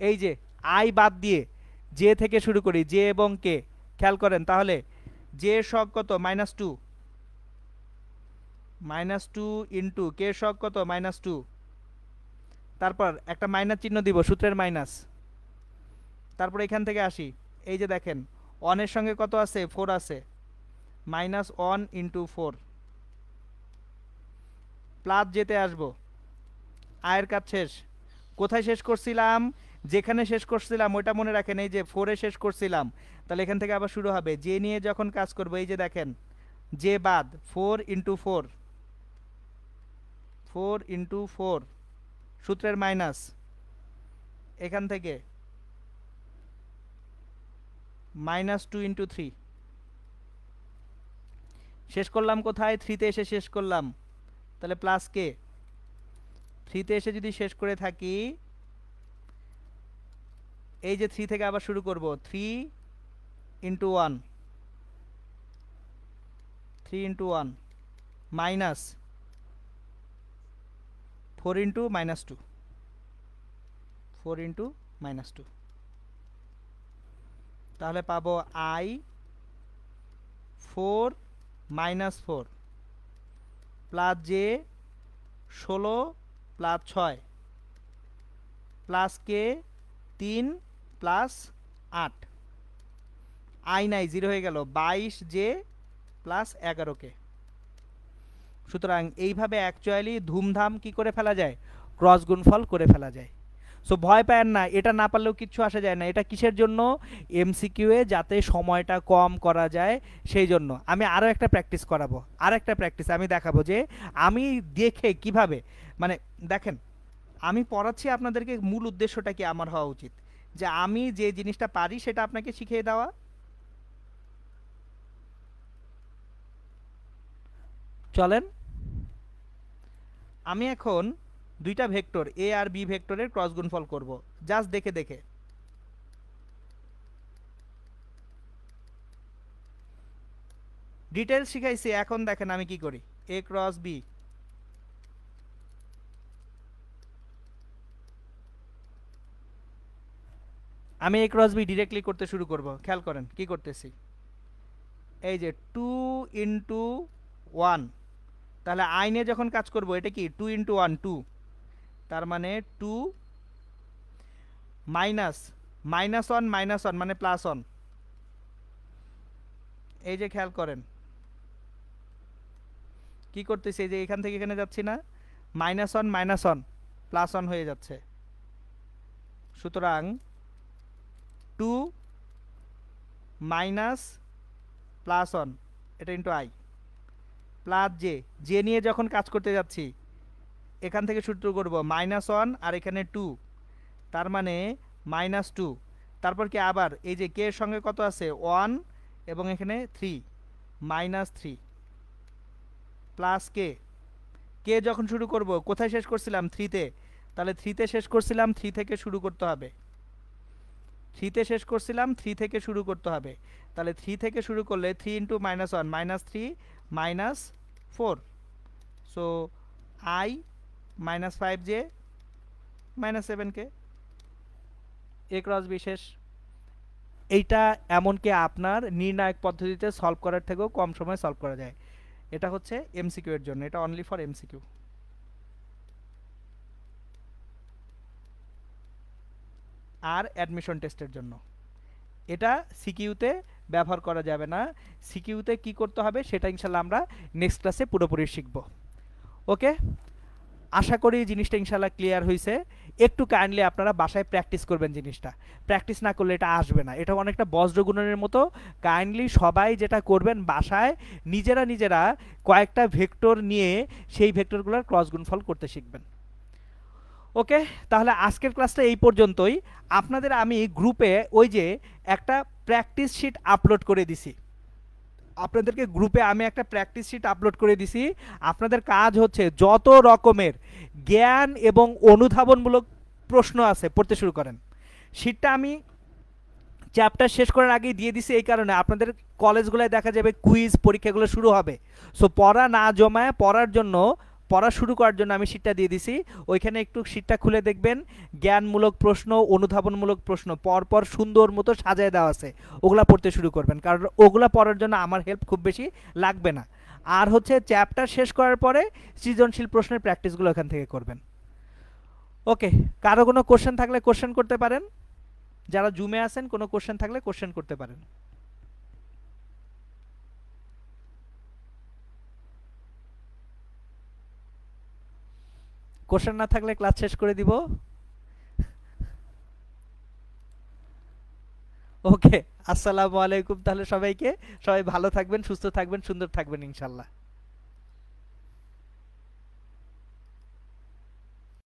এই যে আই বাদ দিয়ে জে থেকে শুরু করি, জে এবং কে। খেয়াল করেন তাহলে জে শক কত মাইনাস 2, মাইনাস 2 ইন্টু কে শক কত মাইনাস 2, তারপর একটা মাইনাস চিহ্ন দিব, সূত্রের মাইনাস। তারপর এখান থেকে আসি, এই যে দেখেন অনের সঙ্গে কত আছে 4 আছে, মাইনাস 1 ইন্টু 4 প্লাস যেতে আসবো। আয়ের কাজ শেষ, কোথায় শেষ করছিলাম, যেখানে শেষ করছিলাম ওইটা মনে রাখেন, এই যে 4-এ শেষ করছিলাম, তাহলে এখান থেকে আবার শুরু হবে। জে নিয়ে যখন কাজ করবো এই যে দেখেন জে বাদ 4 ইন্টু 4, 4 ইন্টু 4 সূত্রের মাইনাস, এখান থেকে মাইনাস 2 ইন্টু 3 শেষ করলাম কোথায়, 3-তে এসে শেষ করলাম, তাহলে প্লাস কে। 3-তে এসে যদি শেষ করে থাকি এই যে 3 থেকে আবার শুরু করব, 3 into 1, 3 into 1 minus 4 into minus 2, 4 into minus 2, তাহলে পাবো I 4 minus 4 plus J 16 plus 6 plus K 3 plus 8, I নাই 0 হয়ে গেল, 22 জে প্লাস 11 কে। সুতরাং এইভাবে অ্যাকচুয়ালি ধুমধাম কি করে ফেলা যায়, ক্রস গুণফল করে ফেলা যায়। সো ভয় পায়েন না, এটা না পারলেও কিচ্ছু আসা যায় না। এটা কিসের জন্য, এমসিকিউ এ যাতে সময়টা কম করা যায় সেই জন্য। আমি আরও একটা প্র্যাকটিস করাবো, আর একটা প্র্যাকটিস আমি দেখাবো যে আমি দেখে কিভাবে, মানে দেখেন আমি পড়াচ্ছি আপনাদেরকে, মূল উদ্দেশ্যটা কি আমার হওয়া উচিত, যে আমি যে জিনিসটা পারি সেটা আপনাকে শিখিয়ে দেওয়া। চলেন আমি এখন দুইটা ভেক্টর এ আর বি ভেক্টরের ক্রস গুণফল করব, জাস্ট দেখে দেখে। ডিটেইলস শিখাইছি, এখন দেখেন আমি কি করি। এ ক্রস বি, আমি এ ক্রস বি ডিরেক্টলি করতে শুরু করব। খেয়াল করেন কি করতেছি, এই যে 2 ইন্টু 1, তাহলে আই নিয়ে যখন কাজ করব এটা কি 2 ইন্টু 1 2, তার মানে 2 মাইনাস মাইনাস 1 মাইনাস 1 মানে প্লাস 1। এই যে খেয়াল করেন কি করতেছি, এই যে এখান থেকে এখানে যাচ্ছি না, মাইনাস 1 মাইনাস 1 প্লাস 1 হয়ে যাচ্ছে। সুতরাং 2 মাইনাস প্লাস 1 এটা into I plus J, J নিয়ে যখন কাজ করতে যাচ্ছি এখান থেকে সূত্র করব মাইনাস 1 আর এখানে 2, তার মানে মাইনাস 2, তারপর কি আবার এই যে কে এর সঙ্গে কত আছে 1 এবং এখানে 3, মাইনাস 3 প্লাস কে, কে যখন শুরু করব কোথায় শেষ করছিলাম 3 তে, তাহলে 3 তে শেষ করছিলাম, 3 থেকে শুরু করতে হবে, 3 তে শেষ করছিলাম, 3 থেকে শুরু করতে হবে। তাহলে 3 থেকে শুরু করলে 3 into minus 1 minus 3 minus 4, so I minus 5 J minus 7 K. A cross বিশেষ এইটা এমনকি আপনার নির্ণায়ক পদ্ধতিতে সলভ করার থেকেও কম সময়ে সলভ করা যায়। এটা হচ্ছে এমসিকিউ এর জন্য, এটা অনলি ফর এমসিকিউ। আর অ্যাডমিশন টেস্টের জন্য এটা সিকিউতে ব্যবহার করা যাবে না। সিকিউতে কি করতে হবে সেটা ইনশাল্লাহ আমরা নেক্সট ক্লাসে পুরোপুরি শিখব। ওকে, আশা করি জিনিসটা ইনশাল্লাহ ক্লিয়ার হয়েছে। একটু কাইন্ডলি আপনারা বাসায় প্র্যাকটিস করবেন, জিনিসটা প্র্যাকটিস না করলে এটা আসবে না। এটা অনেকটা বজ্রগুণনের মতো, কাইন্ডলি সবাই যেটা করবেন বাসায় নিজেরা নিজেরা কয়েকটা ভেক্টর নিয়ে সেই ভেক্টরগুলোর ক্রস গুণফল করতে শিখবেন। ওকে, তাহলে আজকের ক্লাসটা এই পর্যন্তই। আপনাদের আমি গ্রুপে ওই যে একটা প্র্যাকটিস শিট আপলোড করে দিছি, আপনাদেরকে গ্রুপে আমি একটা প্র্যাকটিস শিট আপলোড করে দিছি। আপনাদের কাজ হচ্ছে যত রকমের জ্ঞান এবং অনুধাবনমূলক প্রশ্ন আছে পড়তে শুরু করেন। শিটটা আমি চ্যাপ্টার শেষ করার আগেই দিয়ে দিছি, এই কারণে আপনাদের কলেজগুলোয় দেখা যাবে কুইজ পরীক্ষাগুলো শুরু হবে। সো পড়া না জমায় পড়া শুরু করার জন্য আমি শিটটা দিয়ে দিছি। ওইখানে একটু শিটটা খুলে দেখবেন, জ্ঞানমূলক প্রশ্ন, অনুধাবনমূলক প্রশ্ন পরপর সুন্দর মতো সাজায় দেওয়া আছে, ওগুলা পড়তে শুরু করবেন, কারণ ওগুলা পড়ার জন্য আমার হেল্প খুব বেশি লাগবে না। আর হচ্ছে চ্যাপ্টার শেষ করার পরে সৃজনশীল প্রশ্নের প্র্যাকটিসগুলো এখান থেকে করবেন। ওকে, কারো কোনো কোশ্চেন থাকলে কোশ্চেন করতে পারেন, যারা জুমে আছেন কোনো কোশ্চেন থাকলে কোশ্চেন করতে পারেন। কোশ্চেন না থাকলে ক্লাস শেষ করে দিব। ওকে, আসসালামু আলাইকুম। তাহলে সবাইকে, সবাই ভালো থাকবেন, সুস্থ থাকবেন, সুন্দর থাকবেন ইনশাল্লাহ।